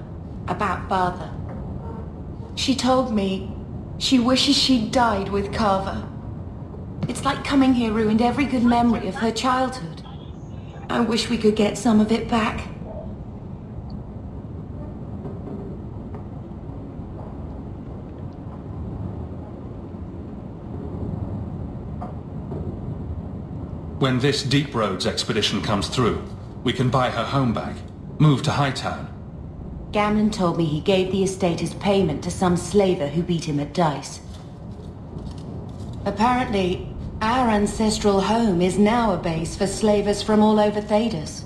Speaker 17: about Father. She told me she wishes she'd died with Carver. It's like coming here ruined every good memory of her childhood. I wish we could get some of it back.
Speaker 5: When this Deep Roads expedition comes through, we can buy her home back, move to Hightown.
Speaker 4: Gamlen told me he gave the estate as payment to some slaver who beat him at dice. Apparently, our ancestral home is now a base for slavers from all over Thedas.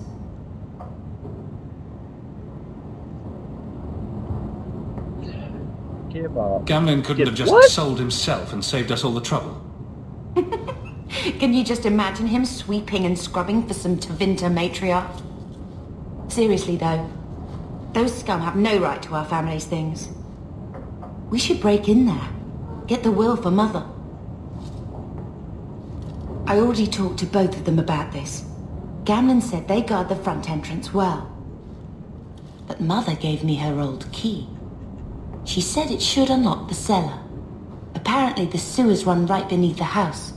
Speaker 5: Gamlen couldn't have just sold himself and saved us all the trouble.
Speaker 4: Can you just imagine him sweeping and scrubbing for some Tevinter matriarch? Seriously though, those scum have no right to our family's things. We should break in there. Get the will for Mother. I already talked to both of them about this. Gamlen said they guard the front entrance well. But Mother gave me her old key. She said it should unlock the cellar. Apparently the sewers run right beneath the house.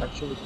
Speaker 1: Actually...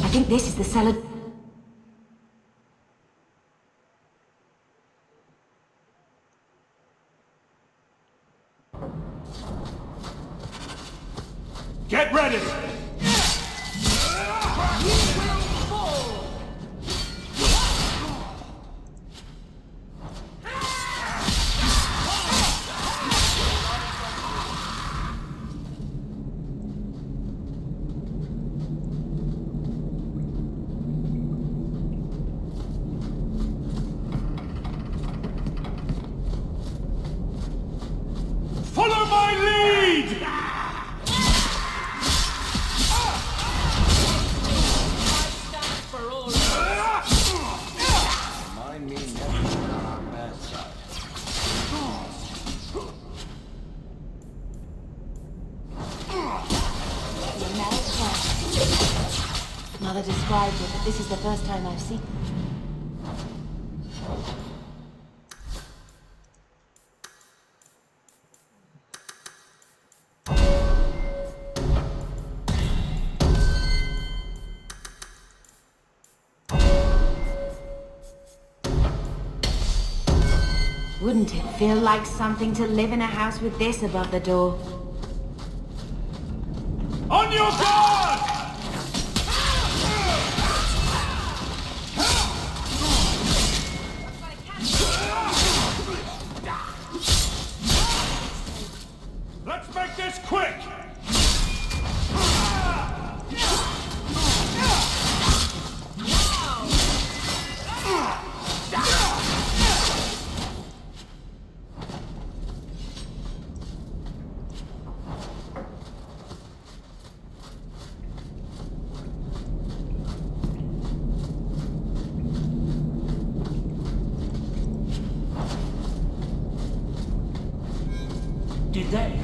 Speaker 4: I think this is the cellar.
Speaker 10: Get ready! Follow my lead!
Speaker 2: Mind me never on our bad side.
Speaker 4: Mother described it, but this is the first time I've seen it. Wouldn't it feel like something to live in a house with this above the door?
Speaker 10: On your guard! Let's make this quick!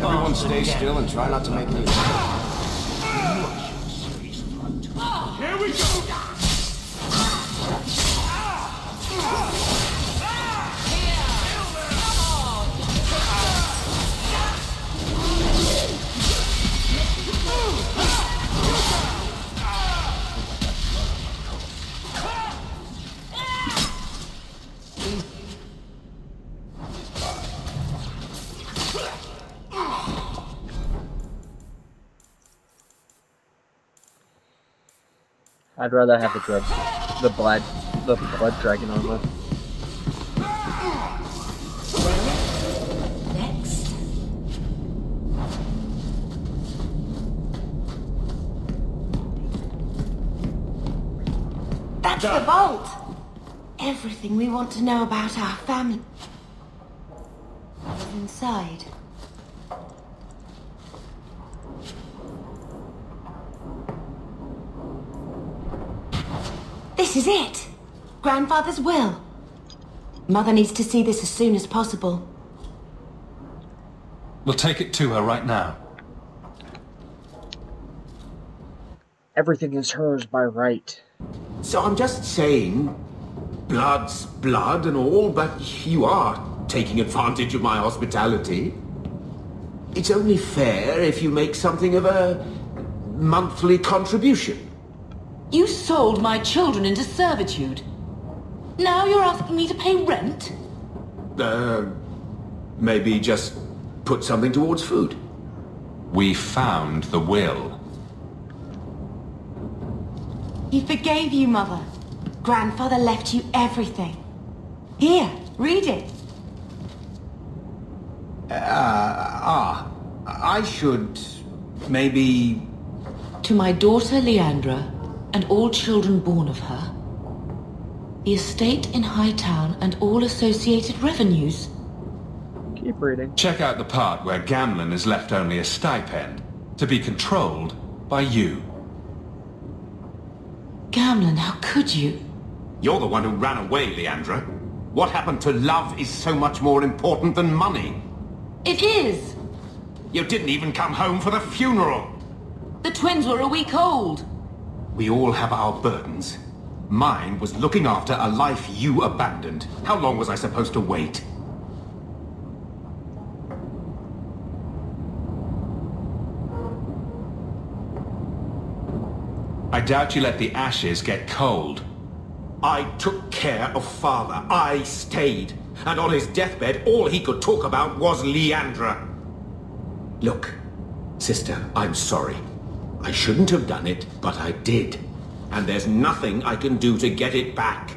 Speaker 2: Everyone stay still and try not to make any noise.
Speaker 10: Here we go!
Speaker 1: I'd rather have the blood dragon armor.
Speaker 4: Next. That's the vault! Everything we want to know about our family. inside? This is it! Grandfather's will. Mother needs to see this as soon as possible.
Speaker 5: We'll take it to her right now.
Speaker 1: Everything is hers by right.
Speaker 18: So I'm just saying, blood's blood and all, but you are taking advantage of my hospitality. It's only fair if you make something of a monthly contribution.
Speaker 4: You sold my children into servitude. Now you're asking me to pay rent?
Speaker 18: Maybe just put something towards food.
Speaker 5: We found the will.
Speaker 4: He forgave you, Mother. Grandfather left you everything. Here, read it.
Speaker 18: I should maybe...
Speaker 4: To my daughter Leandra, and all children born of her, the estate in Hightown and all associated revenues.
Speaker 1: Keep reading.
Speaker 5: Check out the part where Gamlen is left only a stipend, to be controlled by you.
Speaker 4: Gamlen, how could you?
Speaker 18: You're the one who ran away, Leandra. What happened to love is so much more important than money.
Speaker 4: It is!
Speaker 18: You didn't even come home for the funeral.
Speaker 4: The twins were a week old.
Speaker 18: We all have our burdens. Mine was looking after a life you abandoned. How long was I supposed to wait?
Speaker 5: I doubt you let the ashes get cold.
Speaker 18: I took care of Father. I stayed. And on his deathbed, all he could talk about was Leandra. Look, sister, I'm sorry. I shouldn't have done it, but I did. And there's nothing I can do to get it back.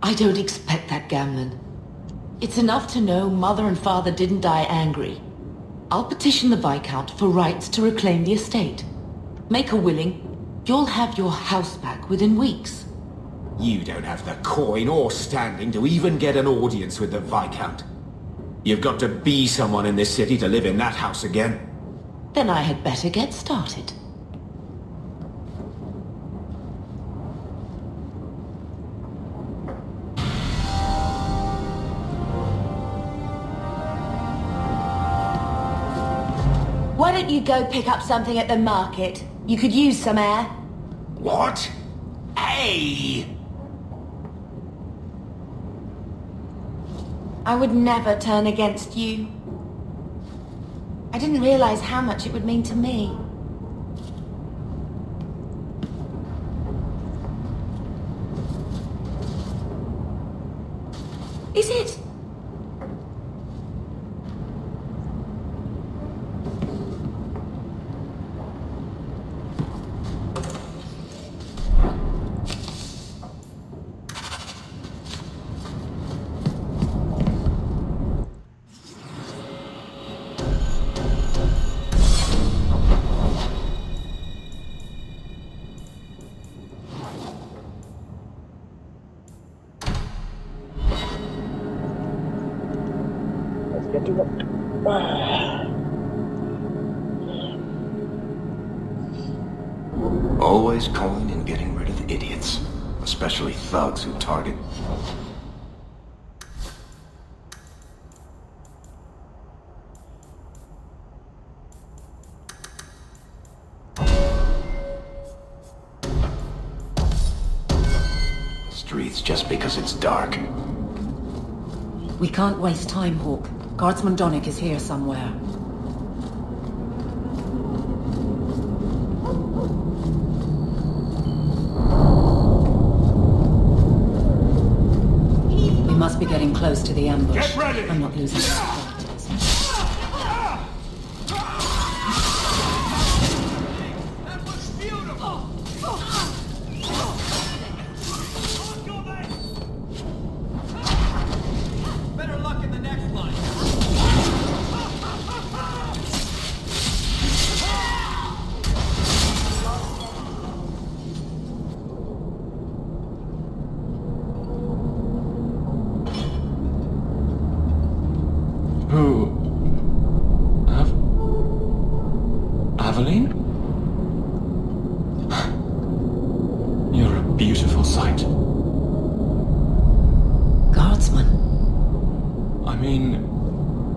Speaker 4: I don't expect that, Gamlen. It's enough to know Mother and Father didn't die angry. I'll petition the Viscount for rights to reclaim the estate. Make her willing. You'll have your house back within weeks.
Speaker 18: You don't have the coin or standing to even get an audience with the Viscount. You've got to be someone in this city to live in that house again.
Speaker 4: Then I had better get started. Why don't you go pick up something at the market? You could use some air.
Speaker 18: What? Hey!
Speaker 4: I would never turn against you. I didn't realize how much it would mean to me. Is it?
Speaker 1: Get to it.
Speaker 2: Always calling and getting rid of idiots, especially thugs who target. Streets just because it's dark.
Speaker 3: We can't waste time, Hawk. Guardsman Donnick is here somewhere. We must be getting close to the ambush.
Speaker 10: Get ready!
Speaker 3: I'm not losing this.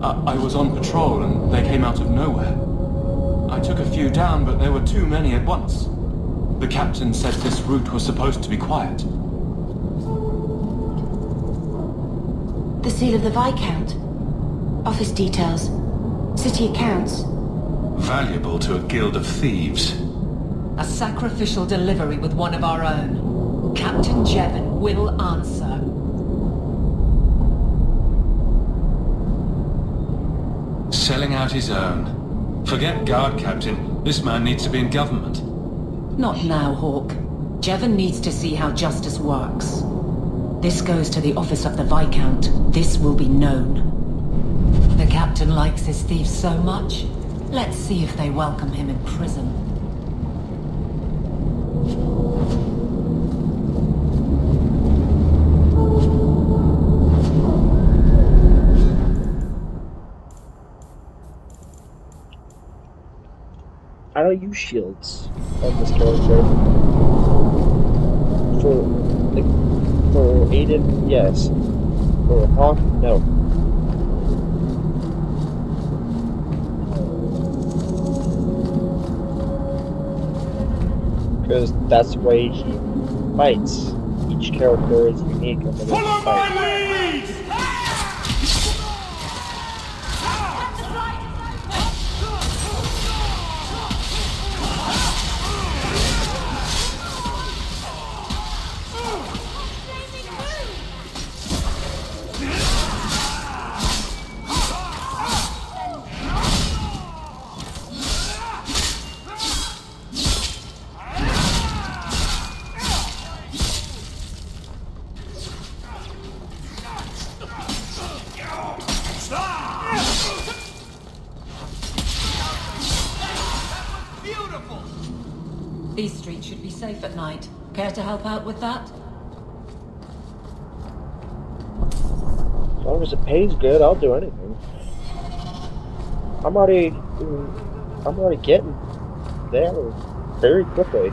Speaker 5: I was on patrol and they came out of nowhere. I took a few down, but there were too many at once. The captain said this route was supposed to be quiet.
Speaker 4: The seal of the Viscount. Office details. City accounts.
Speaker 14: Valuable to a guild of thieves.
Speaker 3: A sacrificial delivery with one of our own. Captain Jevon will answer.
Speaker 5: Selling out his own. Forget guard captain. This man needs to be in government.
Speaker 3: Not now, Hawk. Jevon needs to see how justice works. This goes to the office of the Viscount. This will be known. The captain likes his thieves so much. Let's see if they welcome him in prison.
Speaker 1: I don't use shields on this character. For Aiden, yes. For Hawk, no. Because that's the way he fights. Each character is unique in the way he fights.
Speaker 3: These streets should be safe at night. Care to help out with that?
Speaker 1: As long as it pays good, I'll do anything. I'm already getting there very quickly.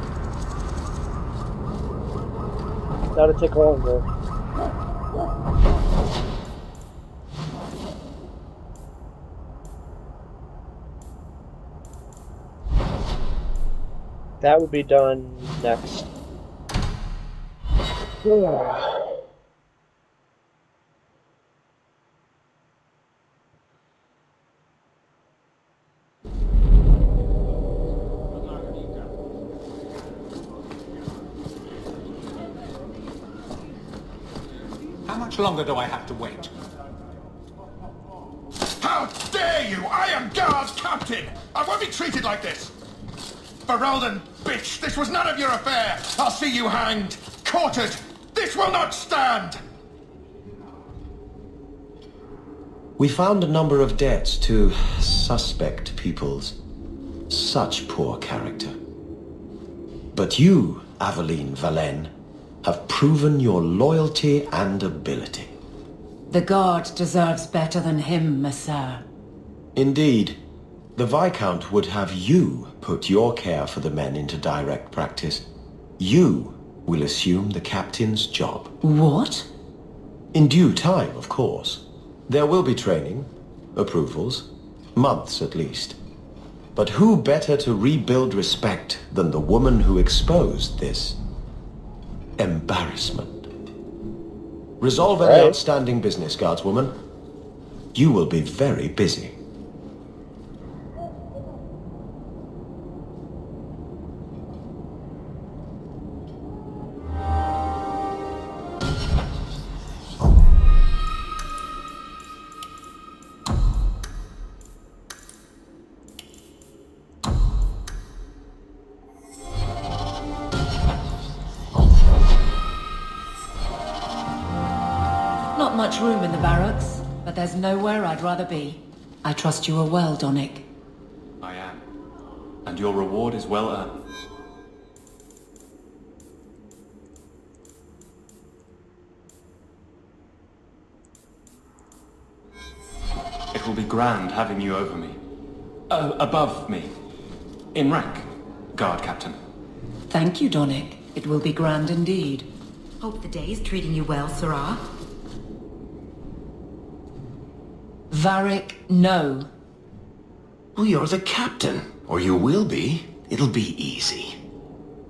Speaker 1: That'll take longer. That will be done next.
Speaker 10: How much longer do I have to wait?
Speaker 12: How dare you! I am guard captain! I won't be treated like this! Ferelden, bitch! This was none of your affair! I'll see you hanged! Quartered! This will not stand!
Speaker 2: We found a number of debts to suspect peoples. Such poor character. But you, Aveline Valen, have proven your loyalty and ability.
Speaker 3: The guard deserves better than him, Messere.
Speaker 2: Indeed. The Viscount would have you put your care for the men into direct practice. You will assume the captain's job.
Speaker 3: What?
Speaker 2: In due time, of course. There will be training, approvals, months at least. But who better to rebuild respect than the woman who exposed this embarrassment? Resolve any outstanding business, guardswoman. You will be very busy.
Speaker 3: Not much room in the barracks, but there's nowhere I'd rather be. I trust you are well, Donnic.
Speaker 5: I am. And your reward is well earned. It will be grand having you over me. Above me. In rank, guard captain.
Speaker 3: Thank you, Donnic. It will be grand indeed.
Speaker 17: Hope the day is treating you well, Sirrah.
Speaker 3: Varric, no.
Speaker 2: Well, you're the captain. Or you will be. It'll be easy.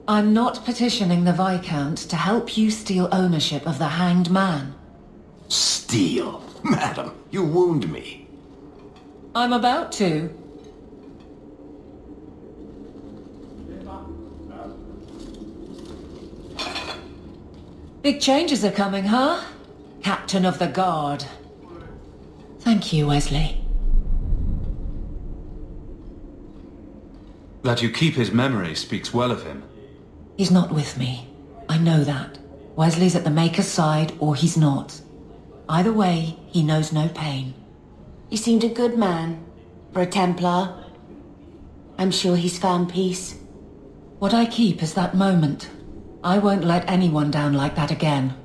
Speaker 3: I'm not petitioning the Viscount to help you steal ownership of the Hanged Man.
Speaker 2: Steal? Madam, you wound me.
Speaker 3: I'm about to. Big changes are coming, huh? Captain of the Guard. Thank you, Wesley.
Speaker 5: That you keep his memory speaks well of him.
Speaker 3: He's not with me. I know that. Wesley's at the Maker's side, or he's not. Either way, he knows no pain.
Speaker 4: He seemed a good man. For a Templar. I'm sure he's found peace.
Speaker 3: What I keep is that moment. I won't let anyone down like that again.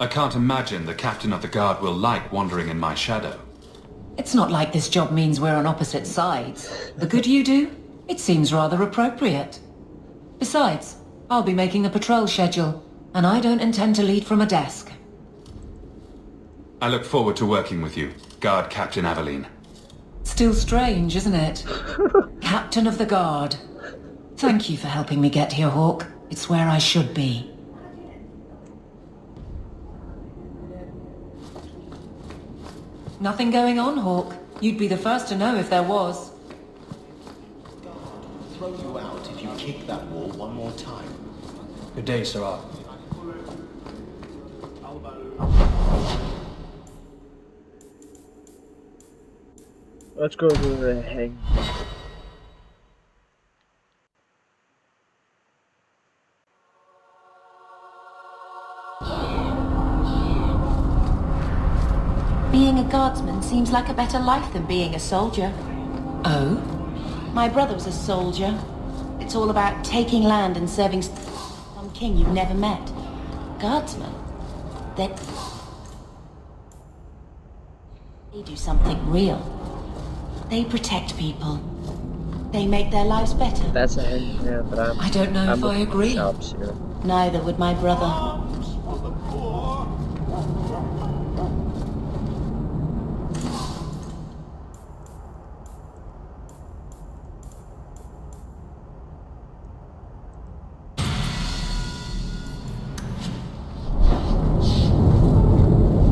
Speaker 5: I can't imagine the Captain of the Guard will like wandering in my shadow.
Speaker 3: It's not like this job means we're on opposite sides. The good you do, it seems rather appropriate. Besides, I'll be making a patrol schedule, and I don't intend to lead from a desk.
Speaker 5: I look forward to working with you, Guard Captain Aveline.
Speaker 3: Still strange, isn't it? Captain of the Guard. Thank you for helping me get here, Hawke. It's where I should be. Nothing going on, Hawke. You'd be the first to know if there was.
Speaker 2: Throw you out if you kick that wall one more time.
Speaker 19: Good day, Sirrah.
Speaker 1: Let's go to the hang.
Speaker 4: Being a guardsman seems like a better life than being a soldier.
Speaker 3: Oh?
Speaker 4: My brother was a soldier. It's all about taking land and serving some king you've never met. Guardsmen, they do something real. They protect people. They make their lives better.
Speaker 1: That's a hang, yeah, but
Speaker 3: I don't know if I agree.
Speaker 1: Shops here.
Speaker 4: Neither would my brother.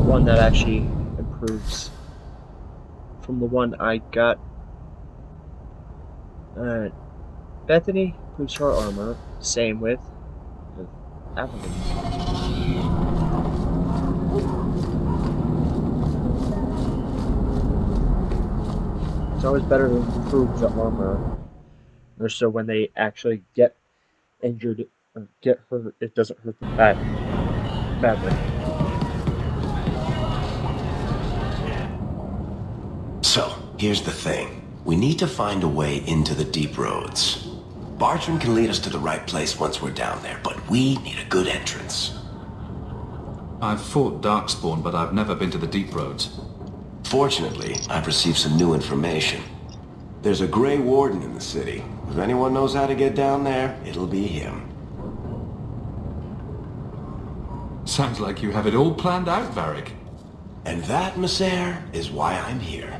Speaker 1: One that actually improves from the one I got. Bethany improves her armor. Same with Aveline. It's always better to improve the armor, or so when they actually get injured or get hurt, it doesn't hurt them badly.
Speaker 2: So, here's the thing. We need to find a way into the deep roads. Bartram can lead us to the right place once we're down there, but we need a good entrance.
Speaker 5: I've fought Darkspawn, but I've never been to the deep roads.
Speaker 2: Fortunately, I've received some new information. There's a Grey Warden in the city. If anyone knows how to get down there, it'll be him.
Speaker 5: Sounds like you have it all planned out, Varric.
Speaker 2: And that, Messer, is why I'm here.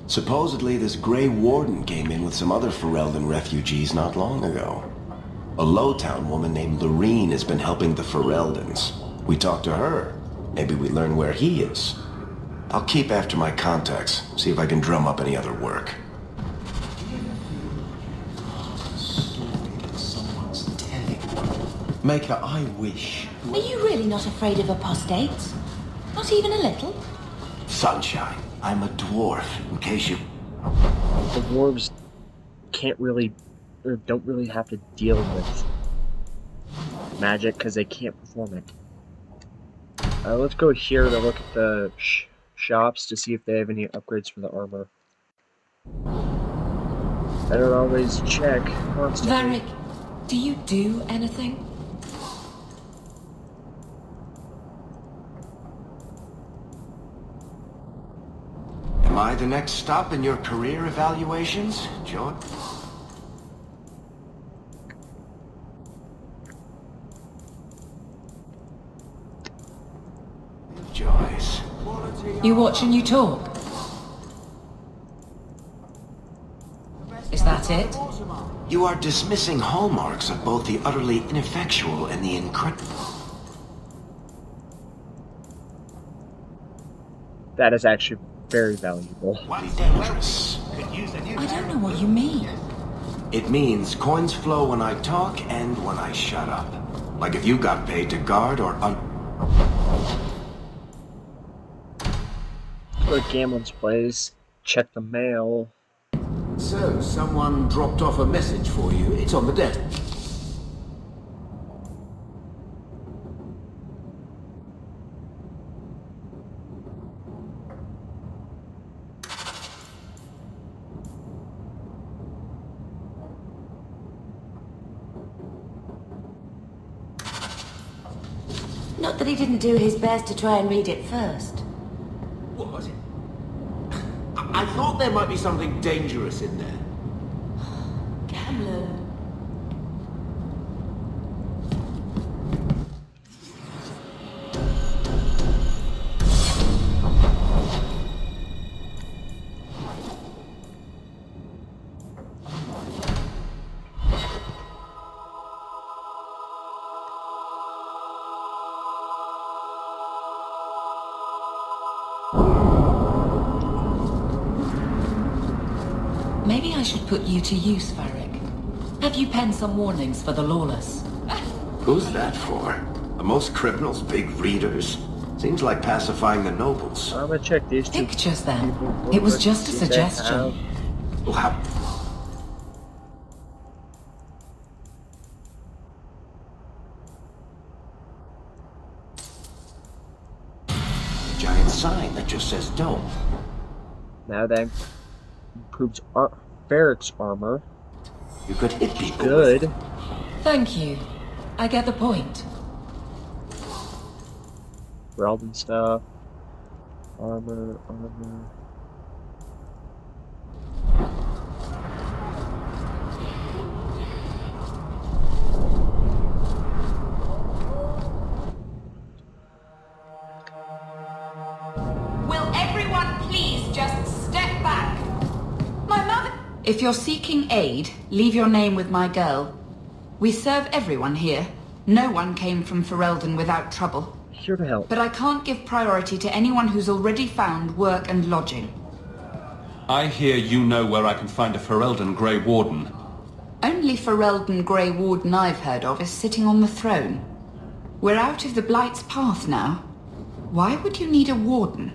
Speaker 2: Supposedly, this Grey Warden came in with some other Ferelden refugees not long ago. A Lowtown woman named Lorene has been helping the Fereldans. We talked to her. Maybe we learn where he is. I'll keep after my contacts, see if I can drum up any other work.
Speaker 20: Maker, I wish.
Speaker 4: Are you really not afraid of apostates? Not even a little?
Speaker 2: Sunshine, I'm a dwarf, in case you...
Speaker 1: The dwarves can't really, or don't really have to deal with magic because they can't perform it. Let's go here to look at the shops to see if they have any upgrades for the armor. I don't always check constantly.
Speaker 3: Varric, do you do anything?
Speaker 2: Am I the next stop in your career evaluations, Joy?
Speaker 3: You watch and you talk. Is that it?
Speaker 2: You are dismissing hallmarks of both the utterly ineffectual and the incredible.
Speaker 1: That is actually very valuable.
Speaker 2: Dangerous.
Speaker 3: I don't know what you mean.
Speaker 2: It means coins flow when I talk and when I shut up. Like if you got paid to guard or
Speaker 1: Go to Gamlen's place, check the mail.
Speaker 18: So, someone dropped off a message for you. It's on the desk.
Speaker 4: Not that he didn't do his best to try and read it first.
Speaker 18: What? I thought there might be something dangerous in there.
Speaker 4: Gamlen.
Speaker 3: Maybe I should put you to use, Varric. Have you penned some warnings for the lawless?
Speaker 2: Who's that for? Are most criminals big readers? Seems like pacifying the nobles.
Speaker 1: I'm gonna check these two
Speaker 3: Pictures then.
Speaker 1: people.
Speaker 3: It was
Speaker 1: Let's
Speaker 3: just a
Speaker 1: see if they have-
Speaker 3: suggestion.
Speaker 2: Wow. Giant sign that just says don't.
Speaker 1: Now that improves Varric's armor.
Speaker 2: You could hit people.
Speaker 1: Good.
Speaker 3: Thank you. I get the point.
Speaker 1: Relden stuff. Armor.
Speaker 20: Will everyone please just step back? My mother...
Speaker 21: If you're seeking aid, leave your name with my girl. We serve everyone here. No one came from Ferelden without trouble.
Speaker 1: Here to help.
Speaker 21: But I can't give priority to anyone who's already found work and lodging.
Speaker 5: I hear you know where I can find a Ferelden Grey Warden.
Speaker 21: Only Ferelden Grey Warden I've heard of is sitting on the throne. We're out of the Blight's path now. Why would you need a warden?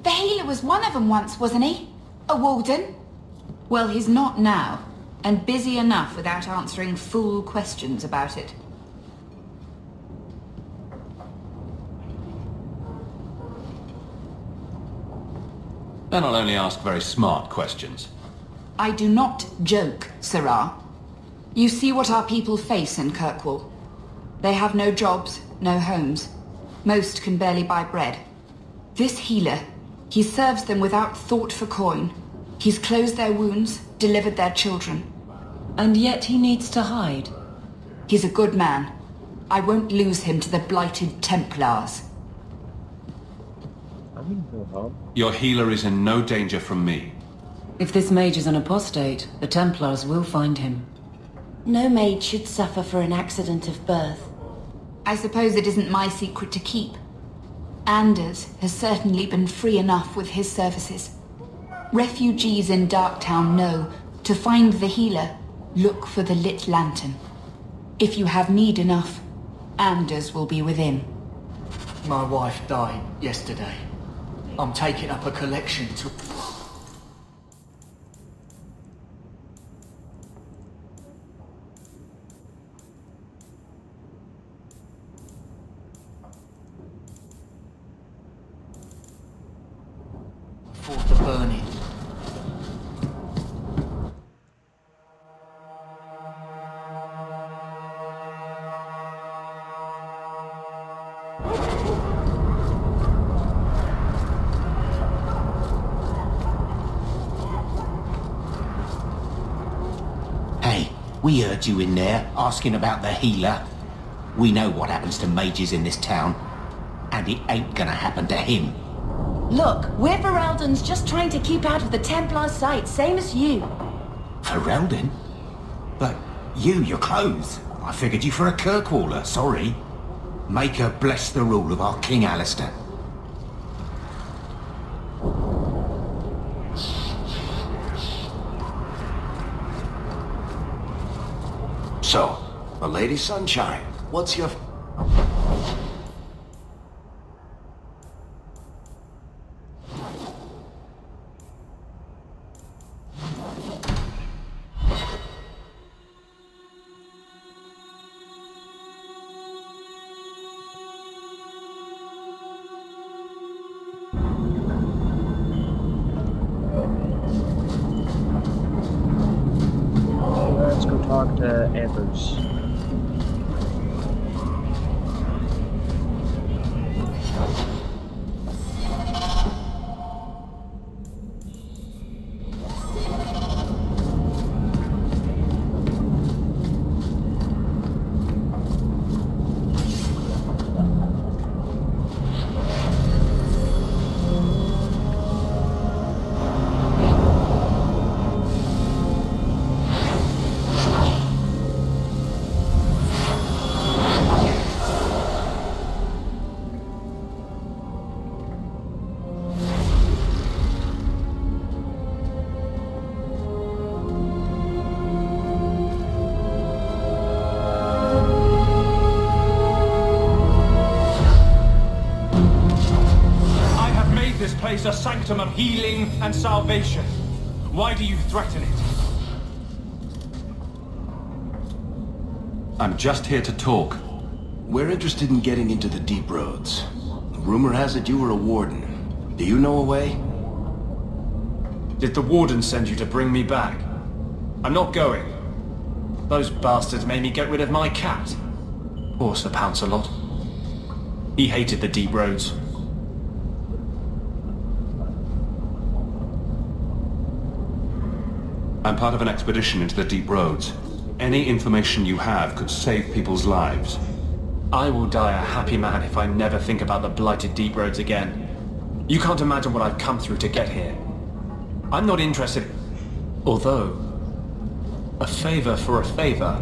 Speaker 20: The healer was one of them once, wasn't he? A warden?
Speaker 21: Well, he's not now, and busy enough without answering fool questions about it.
Speaker 5: Then I'll only ask very smart questions.
Speaker 21: I do not joke, Sirrah. You see what our people face in Kirkwall. They have no jobs, no homes. Most can barely buy bread. This healer, he serves them without thought for coin. He's closed their wounds, delivered their children.
Speaker 3: And yet he needs to hide.
Speaker 21: He's a good man. I won't lose him to the blighted Templars.
Speaker 5: Your healer is in no danger from me.
Speaker 3: If this mage is an apostate, the Templars will find him.
Speaker 4: No maid should suffer for an accident of birth.
Speaker 21: I suppose it isn't my secret to keep. Anders has certainly been free enough with his services. Refugees in Darktown know to find the healer, look for the lit lantern. If you have need enough, Anders will be within.
Speaker 7: My wife died yesterday. I'm taking up a collection to... for the burning.
Speaker 9: Hey, we heard you in there asking about the healer. We know what happens to mages in this town, and it ain't gonna happen to him.
Speaker 17: Look, we're Ferelden's just trying to keep out of the Templar sight, same as you.
Speaker 18: Ferelden? But your clothes. I figured you for a Kirkwaller, sorry. Maker bless the rule of our King Alistair.
Speaker 2: So, a Lady Sunshine, what's your...
Speaker 1: Let's go talk to Anders.
Speaker 5: place a sanctum of healing and salvation. Why do you threaten it?
Speaker 2: I'm just here to talk. We're interested in getting into the deep roads. Rumor has it you were a warden. Do you know a way?
Speaker 5: Did the warden send you to bring me back? I'm not going. Those bastards made me get rid of my cat. Poor Sir Pouncelot. He hated the deep roads.
Speaker 13: I'm part of an expedition into the deep roads. Any information you have could save people's lives.
Speaker 5: I will die a happy man if I never think about the blighted deep roads again. You can't imagine what I've come through to get here. I'm not interested... Although... a favor for a favor.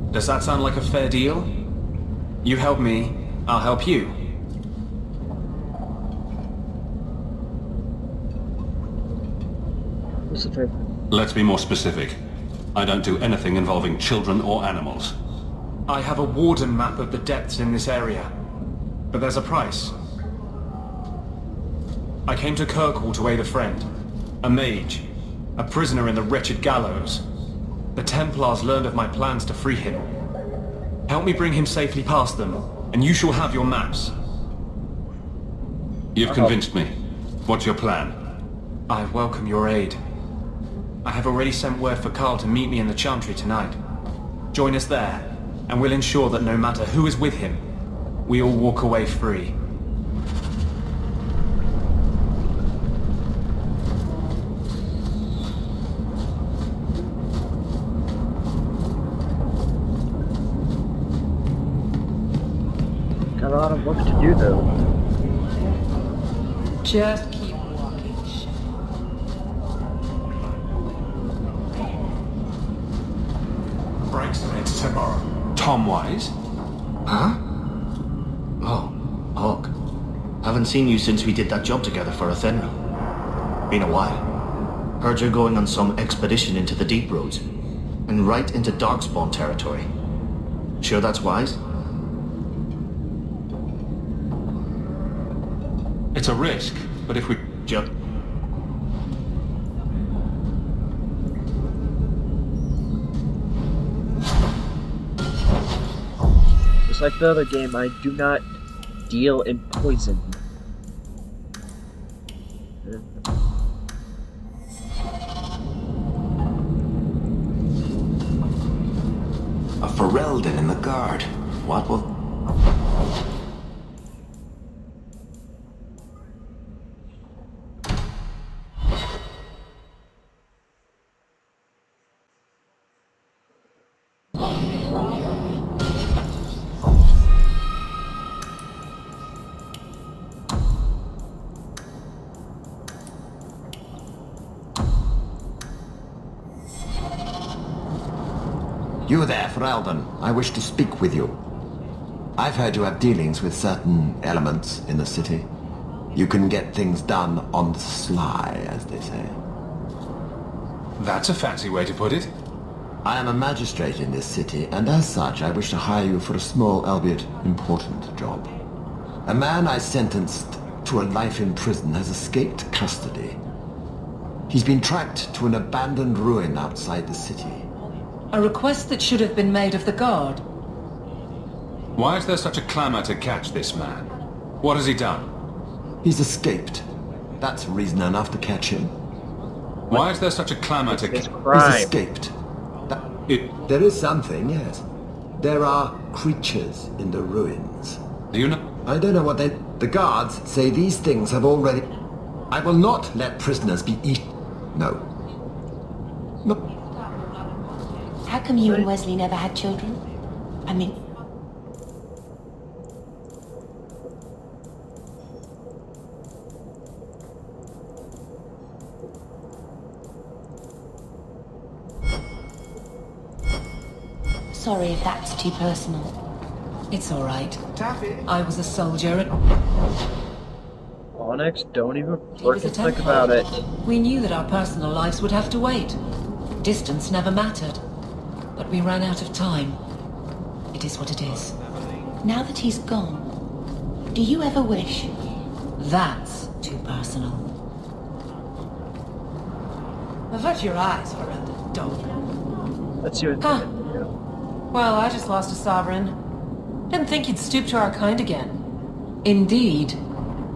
Speaker 5: Does that sound like a fair deal? You help me, I'll help you.
Speaker 1: What's the favor?
Speaker 13: Let's be more specific. I don't do anything involving children or animals.
Speaker 5: I have a warden map of the depths in this area. But there's a price. I came to Kirkwall to aid a friend. A mage. A prisoner in the wretched gallows. The Templars learned of my plans to free him. Help me bring him safely past them, and you shall have your maps.
Speaker 13: You've convinced me. What's your plan?
Speaker 5: I welcome your aid. I have already sent word for Carl to meet me in the Chantry tonight. Join us there, and we'll ensure that no matter who is with him, we all walk away free.
Speaker 1: Got a lot of work to do, though.
Speaker 11: Just keep walking.
Speaker 10: Breaks the next tomorrow.
Speaker 13: Tom Wise?
Speaker 7: Huh? Oh, Hawk. Haven't seen you since we did that job together for Athenry. Been a while. Heard you're going on some expedition into the deep roads. And right into Darkspawn territory. Sure that's wise?
Speaker 13: It's a risk, but if we...
Speaker 1: Just like the other game, I do not deal in poison.
Speaker 2: A Ferelden in the guard. What will... you there, Ferelden? I wish to speak with you. I've heard you have dealings with certain elements in the city. You can get things done on the sly, as they say.
Speaker 5: That's a fancy way to put it.
Speaker 2: I am a magistrate in this city, and as such, I wish to hire you for a small, albeit important, job. A man I sentenced to a life in prison has escaped custody. He's been tracked to an abandoned ruin outside the city.
Speaker 3: A request that should have been made of the guard.
Speaker 5: Why is there such a clamor to catch this man? What has he done?
Speaker 2: He's escaped. That's reason enough to catch him.
Speaker 5: Why is there such a clamor to...
Speaker 2: He's escaped. There is something, yes. There are creatures in the ruins.
Speaker 5: Do you know?
Speaker 2: I don't know what they... The guards say these things have already... I will not let prisoners be eaten. No. No.
Speaker 4: How come you and Wesley never had children? I mean... Sorry if that's too personal.
Speaker 3: It's all right. I was a soldier.
Speaker 1: Onyx, don't even freaking think about it.
Speaker 3: We knew that our personal lives would have to wait. Distance never mattered. But we ran out of time. It is what it is.
Speaker 4: Now that he's gone, do you ever wish?
Speaker 3: That's too personal. Avert your eyes, Ferelden, dog.
Speaker 1: Let's see what...
Speaker 11: Huh. Well, I just lost a sovereign. Didn't think you'd stoop to our kind again.
Speaker 3: Indeed.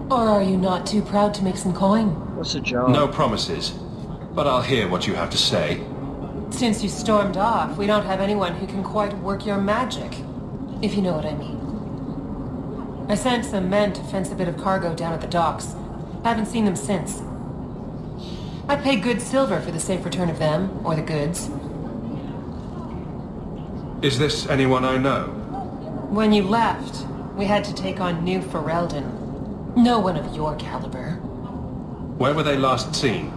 Speaker 11: Or are you not too proud to make some coin?
Speaker 1: What's the job?
Speaker 5: No promises. But I'll hear what you have to say.
Speaker 11: Since you stormed off, we don't have anyone who can quite work your magic. If you know what I mean. I sent some men to fence a bit of cargo down at the docks. Haven't seen them since. I'd pay good silver for the safe return of them, or the goods.
Speaker 5: Is this anyone I know?
Speaker 11: When you left, we had to take on New Ferelden. No one of your caliber.
Speaker 5: Where were they last seen?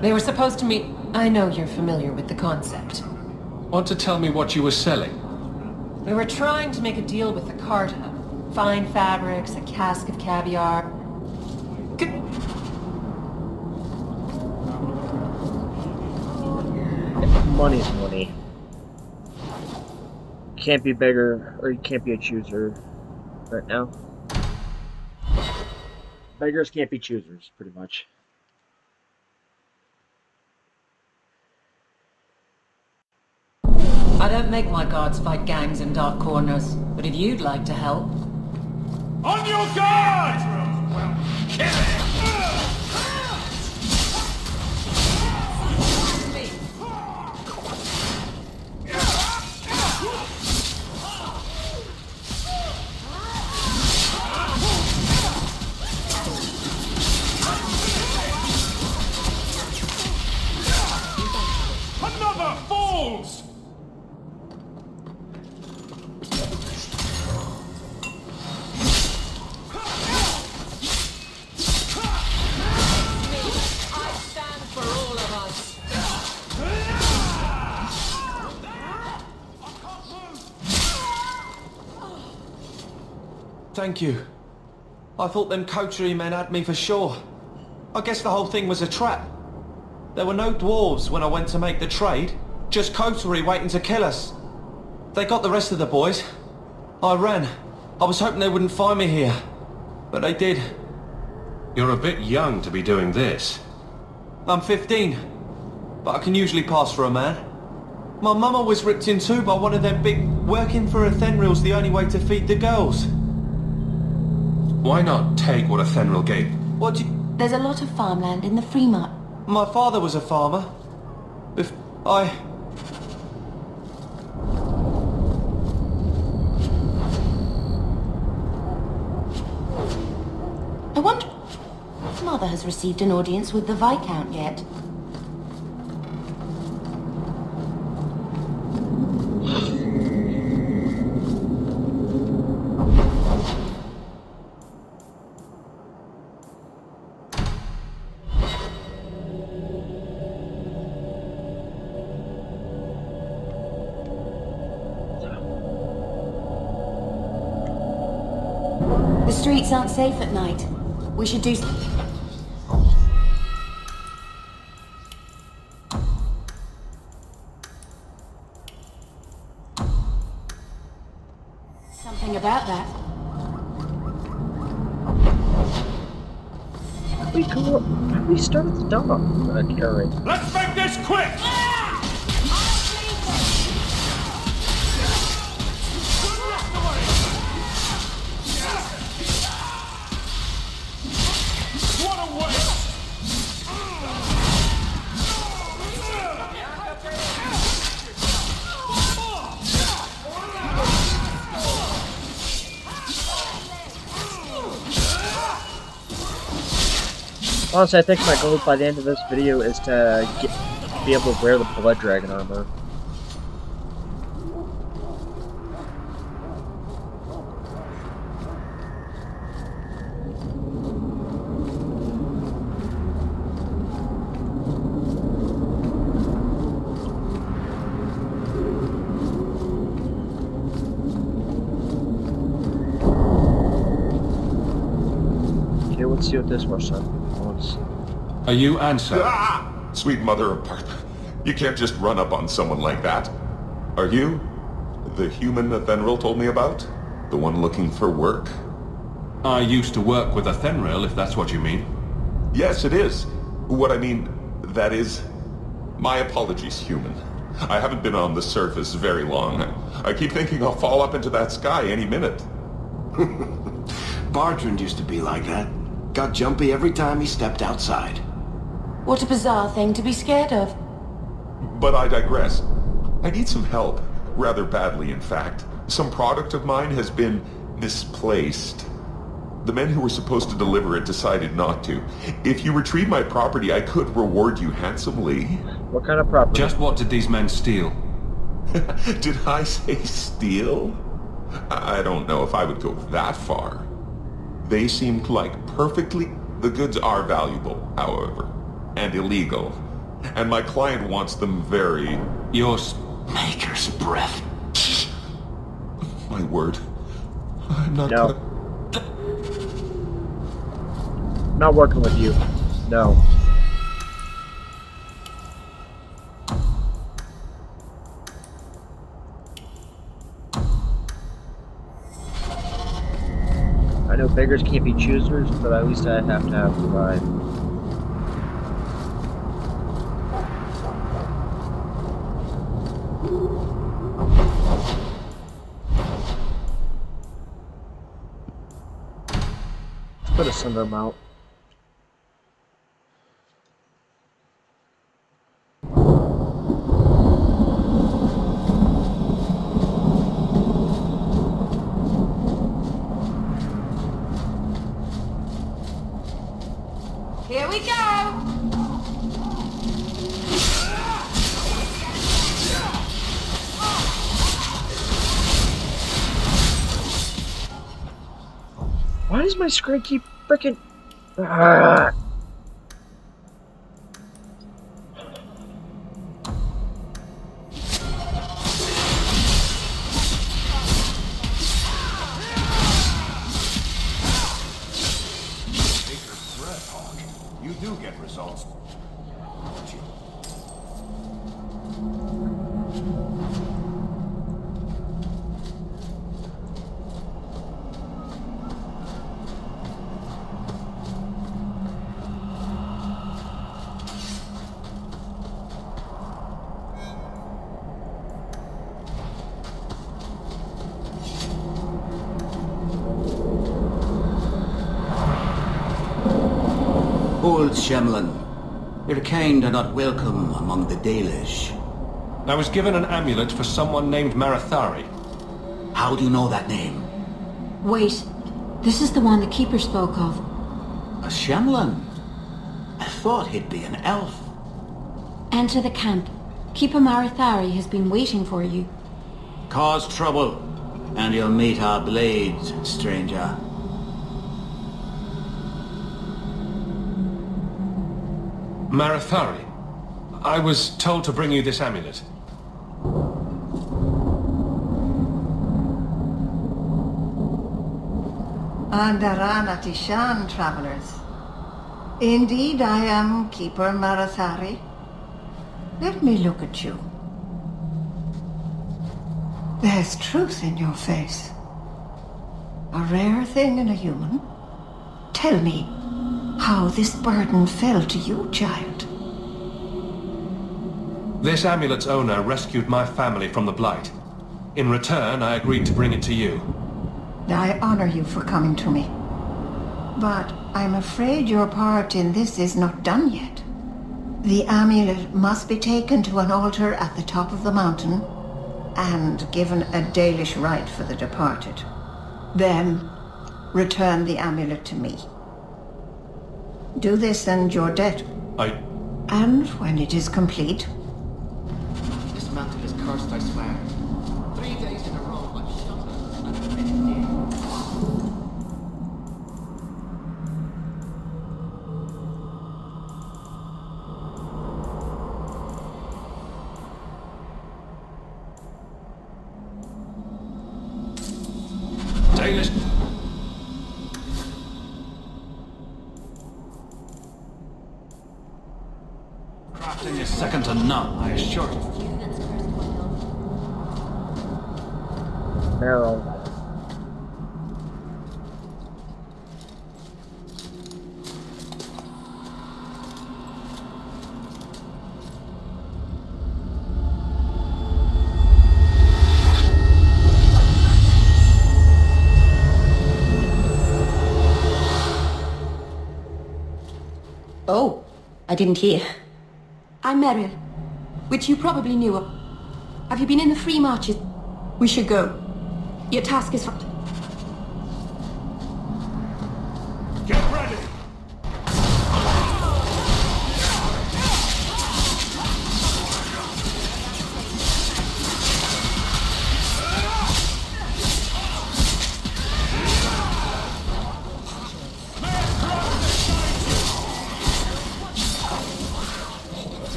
Speaker 11: They were supposed to meet... I know you're familiar with the concept.
Speaker 5: Want to tell me what you were selling?
Speaker 11: We were trying to make a deal with the Carta. Fine fabrics, a cask of caviar.
Speaker 1: Money's money. Can't be beggar, or you can't be a chooser right now. Beggars can't be choosers, pretty much.
Speaker 3: I don't make my guards fight gangs in dark corners, but if you'd like to help...
Speaker 10: On your guard! Well, kill it! Another falls!
Speaker 5: Thank you. I thought them coterie men had me for sure. I guess the whole thing was a trap. There were no dwarves when I went to make the trade. Just coterie waiting to kill us. They got the rest of the boys. I ran. I was hoping they wouldn't find me here. But they did.
Speaker 13: You're a bit young to be doing this.
Speaker 5: I'm 15. But I can usually pass for a man. My mama was ripped in two by one of them big... Working for a Thenril's the only way to feed the girls.
Speaker 13: Why not take what a Thenril gave?
Speaker 5: What do you...
Speaker 4: There's a lot of farmland in the Fremont.
Speaker 5: My father was a farmer. I
Speaker 4: wonder if Mother has received an audience with the Viscount yet.
Speaker 17: The streets aren't safe at night. We should do something about that.
Speaker 1: We started the dog carrying.
Speaker 10: Let's make this quick! What a waste!
Speaker 1: Honestly, I think my goal by the end of this video is to be able to wear the Blood Dragon armor. Okay, let's see what this was, son.
Speaker 13: Are you Ansel?
Speaker 15: Ah! Sweet mother of Partha. You can't just run up on someone like that. Are you the human Athenril told me about? The one looking for work?
Speaker 13: I used to work with Athenril, if that's what you mean.
Speaker 15: Yes, it is. What I mean, that is... My apologies, human. I haven't been on the surface very long. I keep thinking I'll fall up into that sky any minute.
Speaker 14: Bartrand used to be like that. Got jumpy every time he stepped outside.
Speaker 4: What a bizarre thing to be scared of.
Speaker 15: But I digress. I need some help. Rather badly, in fact. Some product of mine has been misplaced. The men who were supposed to deliver it decided not to. If you retrieve my property, I could reward you handsomely.
Speaker 1: What kind of property?
Speaker 13: Just what did these men steal?
Speaker 15: Did I say steal? I don't know if I would go that far. They seemed like perfectly... The goods are valuable, however, and illegal. And my client wants them very...
Speaker 14: Yours... Maker's breath.
Speaker 15: My word. I'm not
Speaker 1: No. Not working with you. No. I know beggars can't be choosers, but at least I have to have pride. Let's put a cinder mount.
Speaker 20: Here we go!
Speaker 1: Why does my screen keep frickin'... Ah.
Speaker 10: You do get results.
Speaker 14: Old Shemlin, your kind are not welcome among the Dalish.
Speaker 13: I was given an amulet for someone named Marathari.
Speaker 14: How do you know that name?
Speaker 17: Wait, this is the one the Keeper spoke of.
Speaker 14: A Shemlin? I thought he'd be an elf.
Speaker 17: Enter the camp. Keeper Marathari has been waiting for you.
Speaker 14: Cause trouble, and you'll meet our blades, stranger.
Speaker 13: Marathari, I was told to bring you this amulet.
Speaker 8: Andaranatishan, travelers. Indeed, I am Keeper Marathari. Let me look at you. There's truth in your face. A rare thing in a human. Tell me how this burden fell to you, child.
Speaker 13: This amulet's owner rescued my family from the Blight. In return, I agreed to bring it to you.
Speaker 8: I honor you for coming to me. But I'm afraid your part in this is not done yet. The amulet must be taken to an altar at the top of the mountain and given a Dalish rite for the departed. Then, return the amulet to me. Do this and you're dead. And when it is complete...
Speaker 7: This mantle is cursed, I swear. 3 days in a row, but shut up and I've been dead.
Speaker 13: Dalish.
Speaker 5: Crafting is second to none, I assure you.
Speaker 1: Meryl.
Speaker 4: Oh, I didn't hear. I'm Meryl, which you probably knew of. Have you been in the Free Marches? We should go. Your task is...
Speaker 10: Get ready!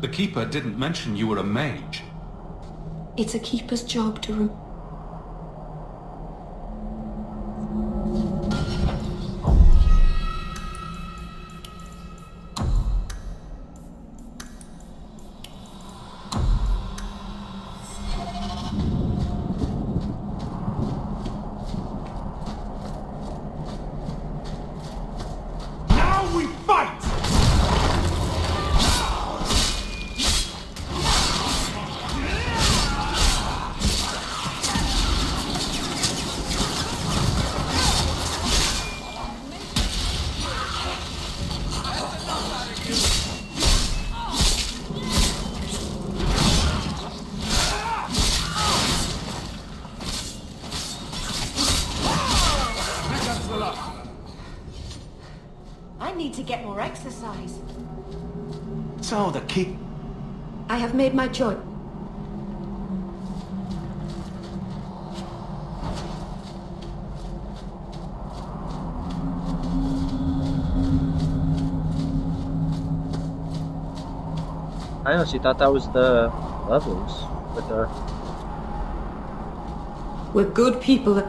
Speaker 13: The Keeper didn't mention you were a mage.
Speaker 4: It's a keeper's job to...
Speaker 10: Now we fight!
Speaker 4: I need to get more exercise.
Speaker 5: So the keep...
Speaker 4: I have made my choice.
Speaker 1: I honestly thought that was the levels, but
Speaker 4: We're good people.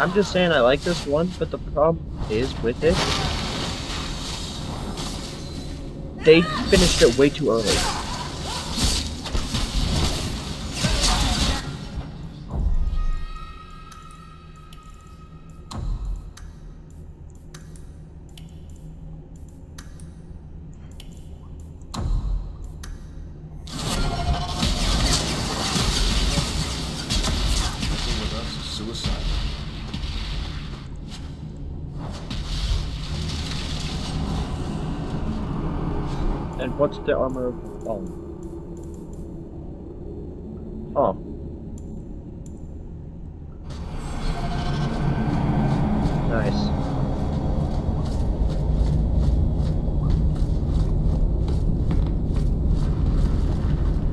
Speaker 1: I'm just saying I like this one, but the problem is with it, they finished it way too early. And what's the armor of the fallen? Oh. Nice.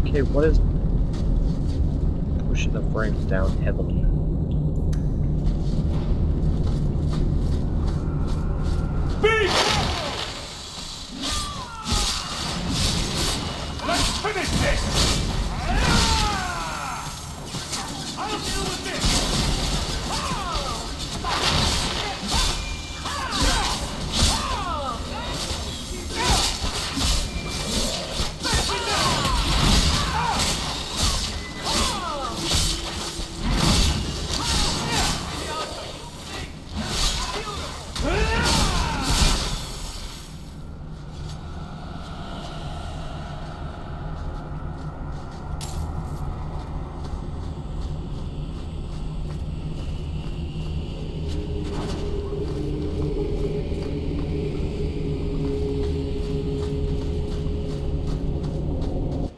Speaker 1: Okay, what is pushing the frames down heavily?
Speaker 10: Let's finish this! I'll deal with this!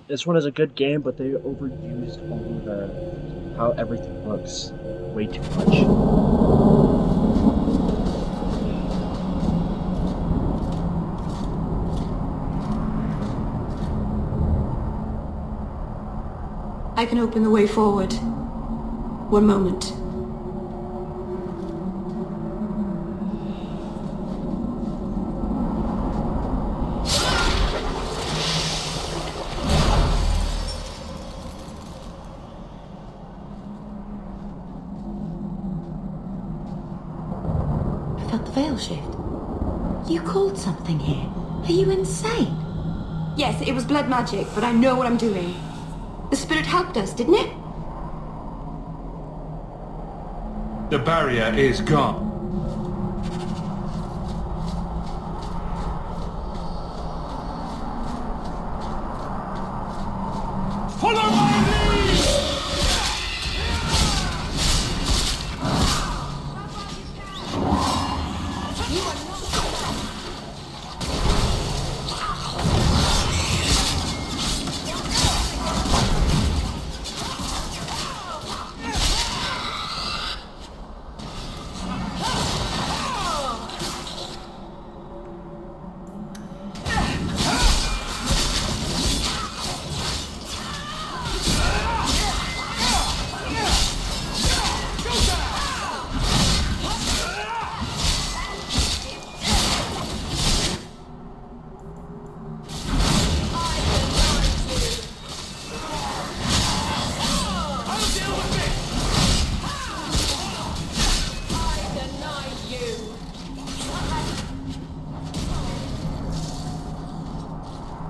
Speaker 1: This one is a good game, but they overused all the how everything looks way too much.
Speaker 4: I can open the way forward. One moment. I felt the veil shift. You called something here. Are you insane?
Speaker 16: Yes, it was blood magic, but I know what I'm doing. The spirit helped us, didn't it?
Speaker 5: The barrier is gone.
Speaker 10: Follow my lead!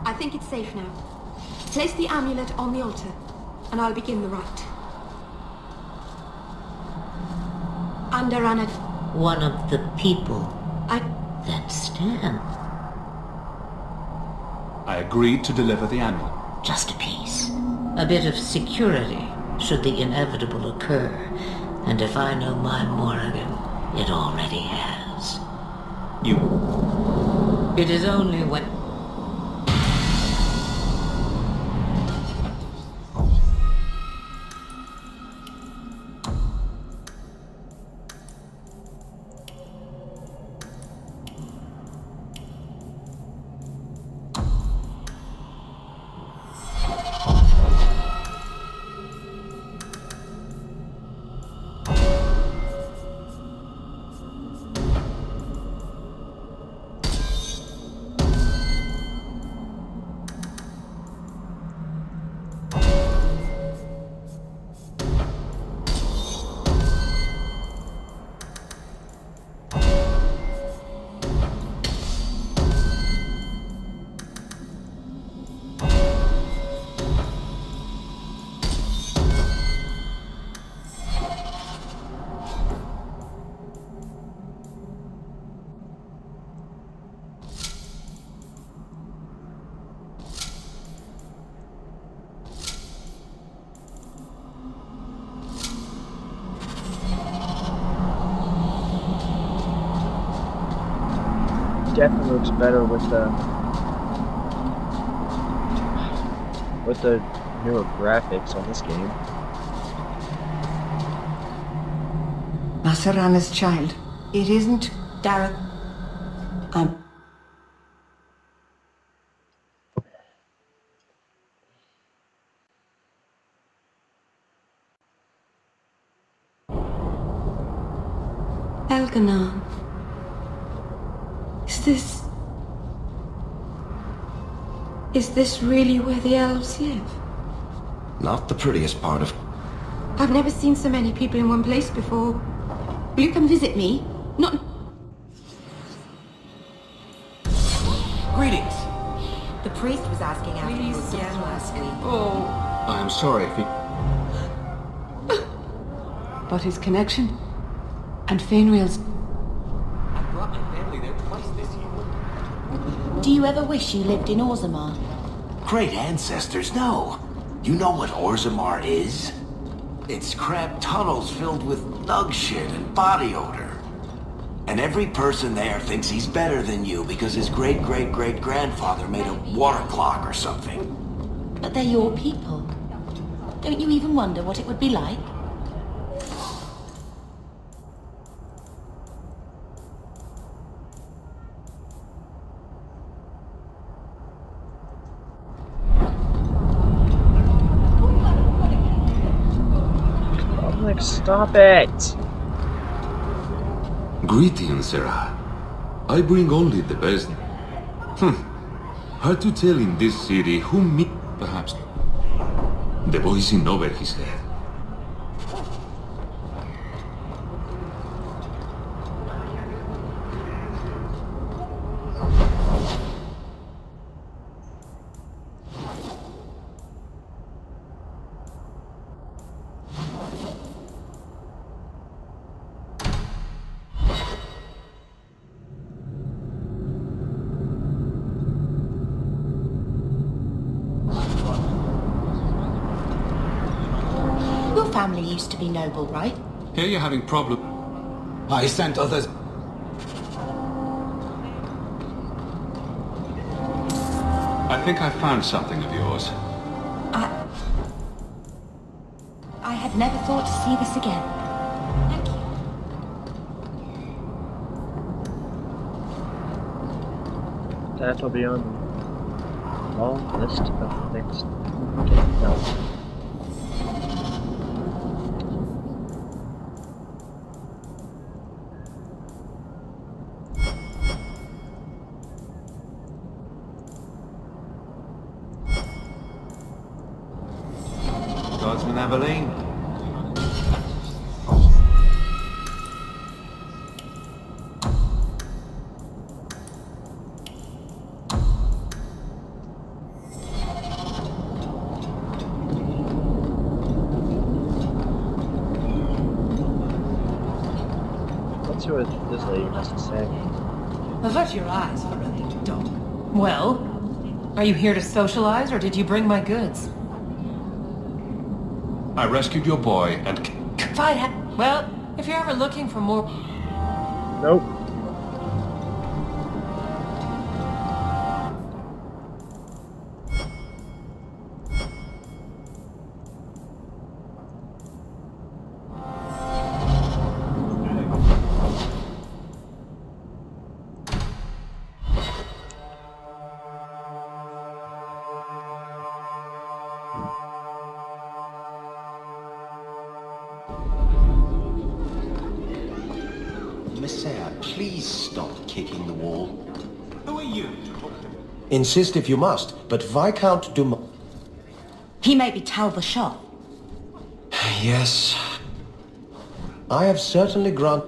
Speaker 16: I think it's safe now. Place the amulet on the altar, and I'll begin the rite. Under
Speaker 9: one of the people that stand.
Speaker 5: I agreed to deliver the amulet.
Speaker 9: Just a piece. A bit of security, should the inevitable occur. And if I know my Morrigan, it already has. It is only when...
Speaker 1: Definitely looks better with the with the newer graphics on this game.
Speaker 8: Masarana's child. It isn't...
Speaker 3: Darren.
Speaker 16: Elganon. Is this really where the elves live?
Speaker 2: Not the prettiest part of...
Speaker 16: I've never seen so many people in one place before. Will you come visit me? Not...
Speaker 6: Greetings.
Speaker 17: The priest was asking after you again last week.
Speaker 6: Oh. I am sorry if he...
Speaker 4: But his connection? And Fainriel's...
Speaker 6: I brought my family there twice this year.
Speaker 17: Do you ever wish you lived in Orzammar?
Speaker 14: Great ancestors, no. You know what Orzammar is? It's cramped tunnels filled with nug shit and body odor. And every person there thinks he's better than you because his great-great-great-grandfather made a water clock or something.
Speaker 17: But they're your people. Don't you even wonder what it would be like?
Speaker 1: Stop it!
Speaker 22: Greetings, Sarah. I bring only the best. Hard to tell in this city who me... perhaps... The boy's in over his head.
Speaker 17: Family used to be noble, right?
Speaker 6: Here you're having problem. I sent others.
Speaker 13: I think I found something of yours.
Speaker 17: I had never thought to see this again. Thank you.
Speaker 1: That'll be on the long list of things to get done.
Speaker 5: Guardsman Aveline.
Speaker 1: Let's see what this lady has to say.
Speaker 11: Avert your eyes, Varelian dog. Well, are you here to socialize, or did you bring my goods?
Speaker 13: I rescued your boy and...
Speaker 11: Well, if you're ever looking for more...
Speaker 1: Nope.
Speaker 2: Messiah, please stop kicking the wall.
Speaker 18: Who are you to talk to me?
Speaker 23: Insist if you must, but Viscount Dumont...
Speaker 17: He may be Tal Bashar.
Speaker 23: Yes. I have certainly granted...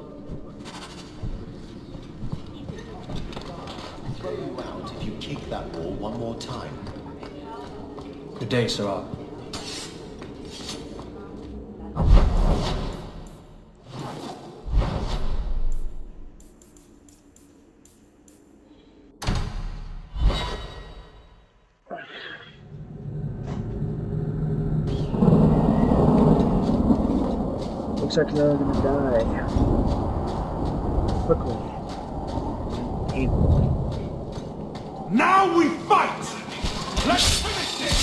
Speaker 2: Throw you out if you kick that wall one more time.
Speaker 19: Good day, Sarah.
Speaker 1: Looks like they're gonna die. Quickly. Painfully.
Speaker 10: Now we fight! Let's finish this!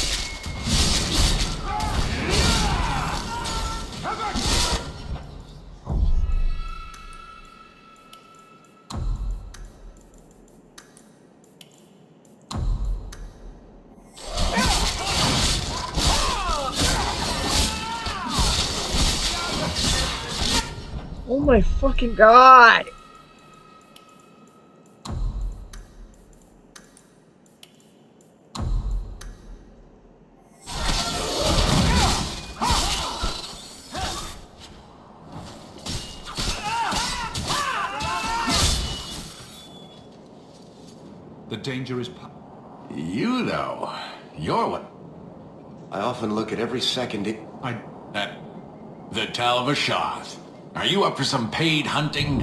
Speaker 1: my fucking god!
Speaker 22: The danger is...
Speaker 14: You know, you're what... I often look at every second the Tal Vashath. Are you up for some paid hunting?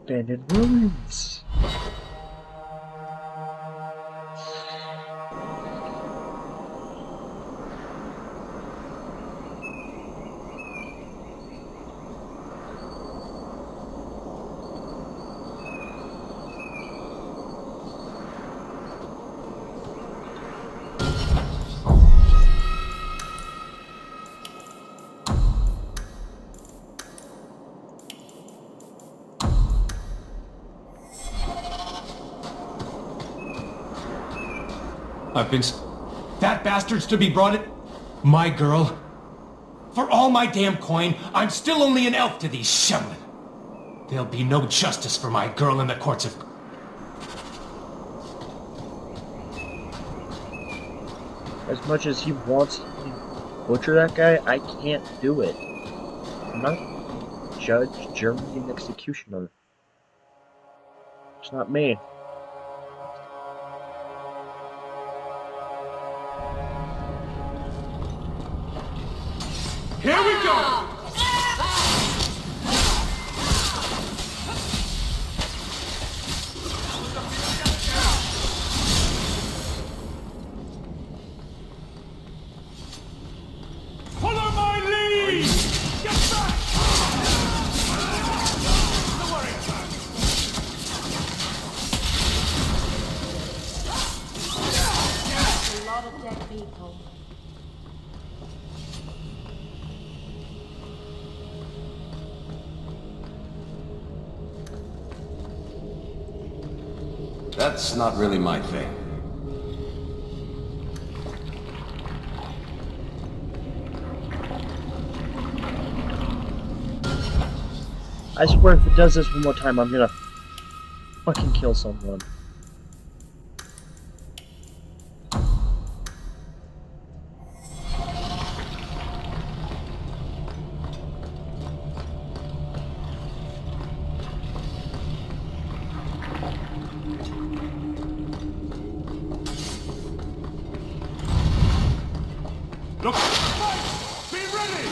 Speaker 1: Abandoned ruins.
Speaker 5: I've been... That bastard's to be brought in... My girl? For all my damn coin, I'm still only an elf to these shemlin. There'll be no justice for my girl in the courts of...
Speaker 1: As much as he wants to butcher that guy, I can't do it. I'm not judge, jury, and executioner. It's not me.
Speaker 10: Here we go! Follow my lead! Get back! The warrior!
Speaker 4: A lot of dead people.
Speaker 2: That's not really my thing.
Speaker 1: I swear if it does this one more time, I'm gonna fucking kill someone.
Speaker 10: Look! Be ready!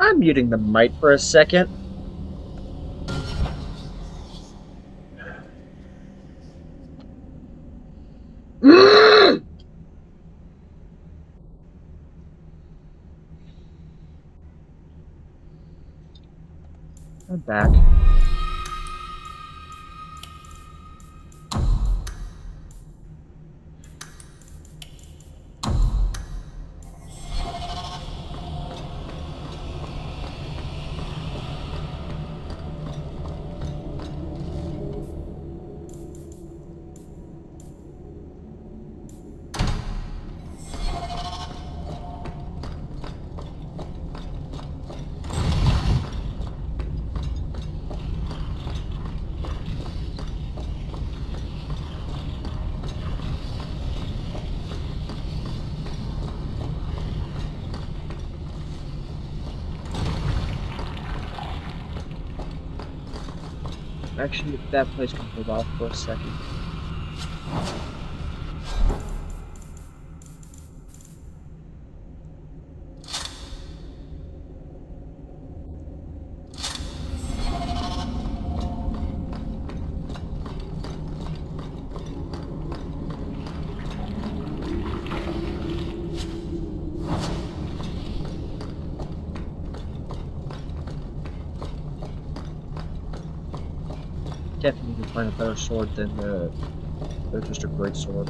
Speaker 1: I'm muting the mic for a second. I'm back. Actually, that place can hold off for a second. definitely can find a better sword than just a great sword.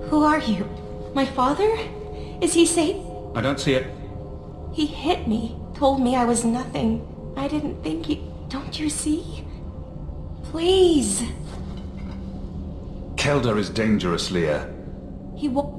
Speaker 16: Who are you? My father? Is he safe?
Speaker 13: I don't see it.
Speaker 16: He hit me, told me I was nothing. I didn't think he... Don't you see? Please.
Speaker 13: Kelder is dangerous, Leah.
Speaker 16: He won't...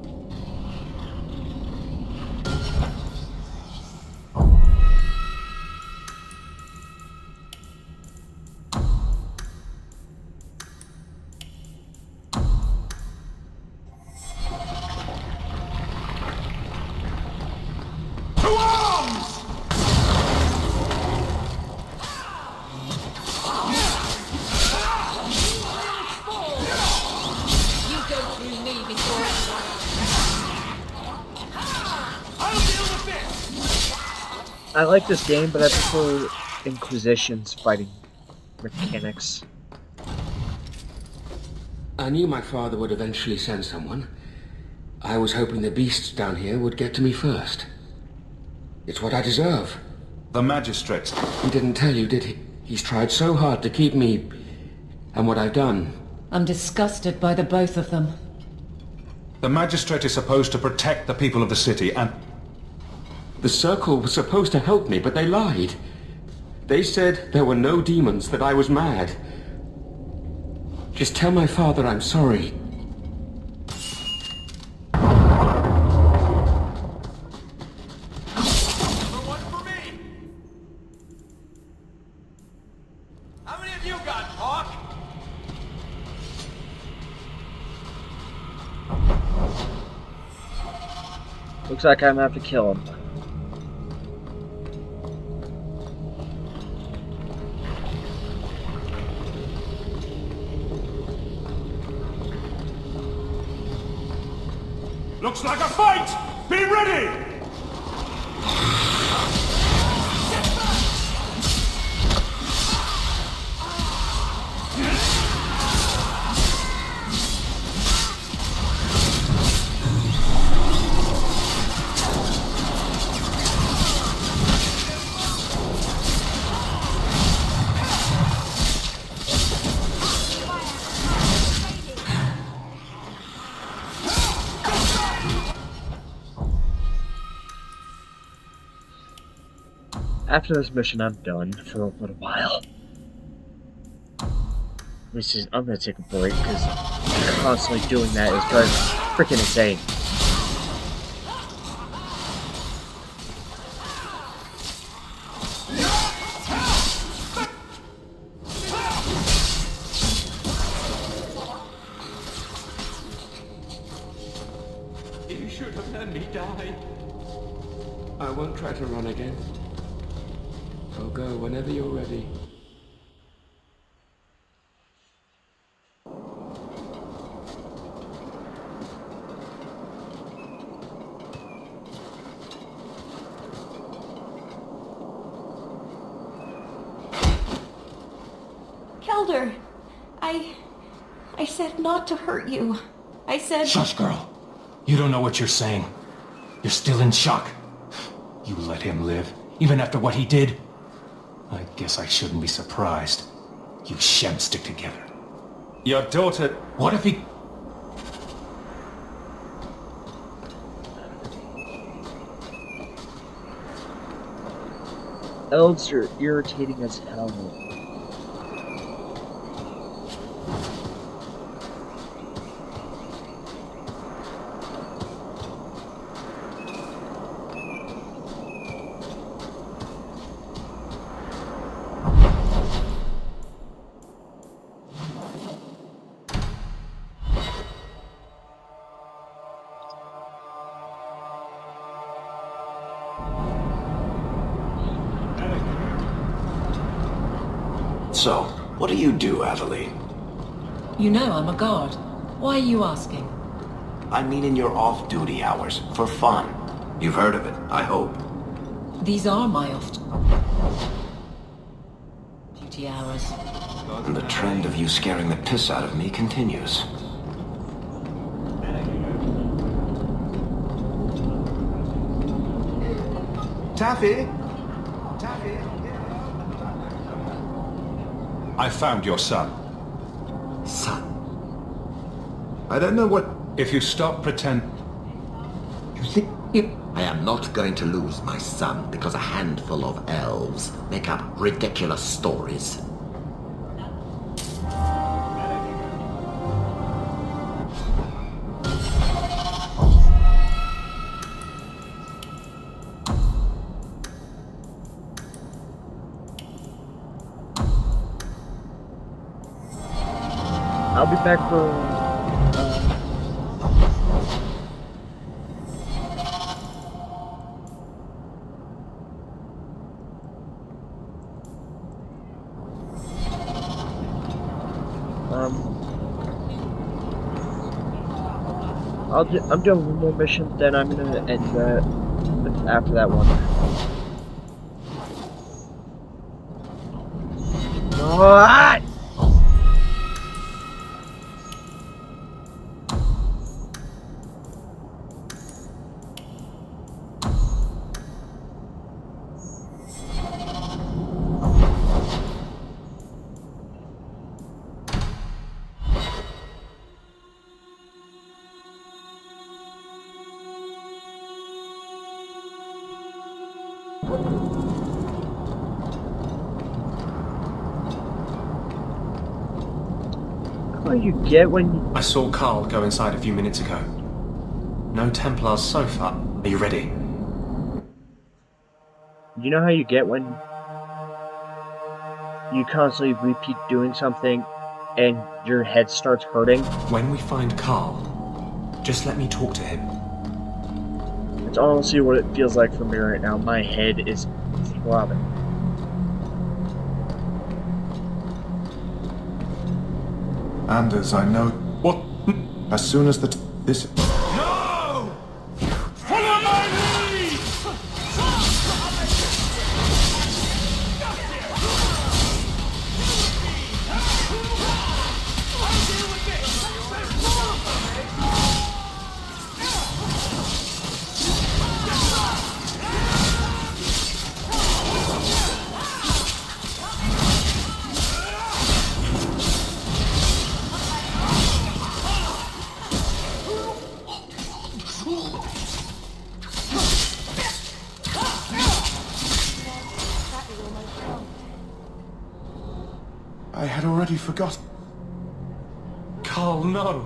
Speaker 1: I like this game, but I prefer Inquisition's fighting mechanics.
Speaker 12: I knew my father would eventually send someone. I was hoping the beasts down here would get to me first. It's what I deserve.
Speaker 13: The Magistrate.
Speaker 12: He didn't tell you, did he? He's tried so hard to keep me... and what I've done.
Speaker 3: I'm disgusted by the both of them.
Speaker 13: The Magistrate is supposed to protect the people of the city and...
Speaker 12: The Circle was supposed to help me, but they lied. They said there were no demons, that I was mad. Just tell my father I'm sorry.
Speaker 1: Looks like I'm gonna have to kill him.
Speaker 10: Looks like a fight! Be ready!
Speaker 1: After this mission, I'm done for a little while. I'm gonna take a break because constantly doing that is driving freaking insane.
Speaker 12: You should have let me die. I won't try to run again. I'll go whenever you're ready.
Speaker 16: Kelder, I said not to hurt you. I said...
Speaker 5: Shush, girl. You don't know what you're saying. You're still in shock. You let him live, even after what he did? I guess I shouldn't be surprised. You Shem stick together.
Speaker 13: Your daughter...
Speaker 5: What if he...
Speaker 1: Elves are irritating as hell.
Speaker 14: So, what do you do, Adeline?
Speaker 3: You know I'm a guard. Why are you asking?
Speaker 14: I mean in your off-duty hours, for fun. You've heard of it, I hope.
Speaker 3: These are my off-duty hours.
Speaker 14: And the trend of you scaring the piss out of me continues.
Speaker 10: Taffy? Taffy?
Speaker 13: I found your son.
Speaker 10: Son? I don't know what...
Speaker 13: If you stop pretend...
Speaker 10: You think... I am not going to lose my son because a handful of elves make up ridiculous stories.
Speaker 1: I'll be back for I'm doing one more mission, then I'm gonna end after that one. What? What you get when you...
Speaker 5: I saw Carl go inside a few minutes ago. No Templars so far. Are you ready?
Speaker 1: You know how you get when you constantly repeat doing something and your head starts hurting?
Speaker 5: When we find Carl, just let me talk to him.
Speaker 1: It's honestly what it feels like for me right now. My head is throbbing.
Speaker 10: Anders, I know... What? As soon as this...
Speaker 13: No! Follow my lead!
Speaker 10: I had already forgotten.
Speaker 5: Carl, no!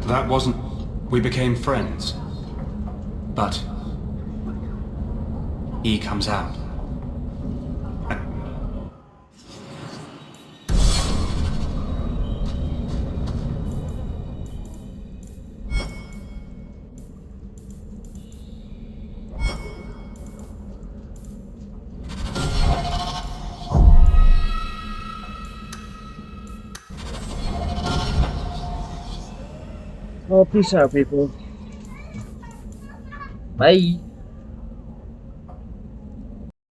Speaker 5: That wasn't... We became friends. But... he comes out.
Speaker 1: Well, peace out, people. Bye.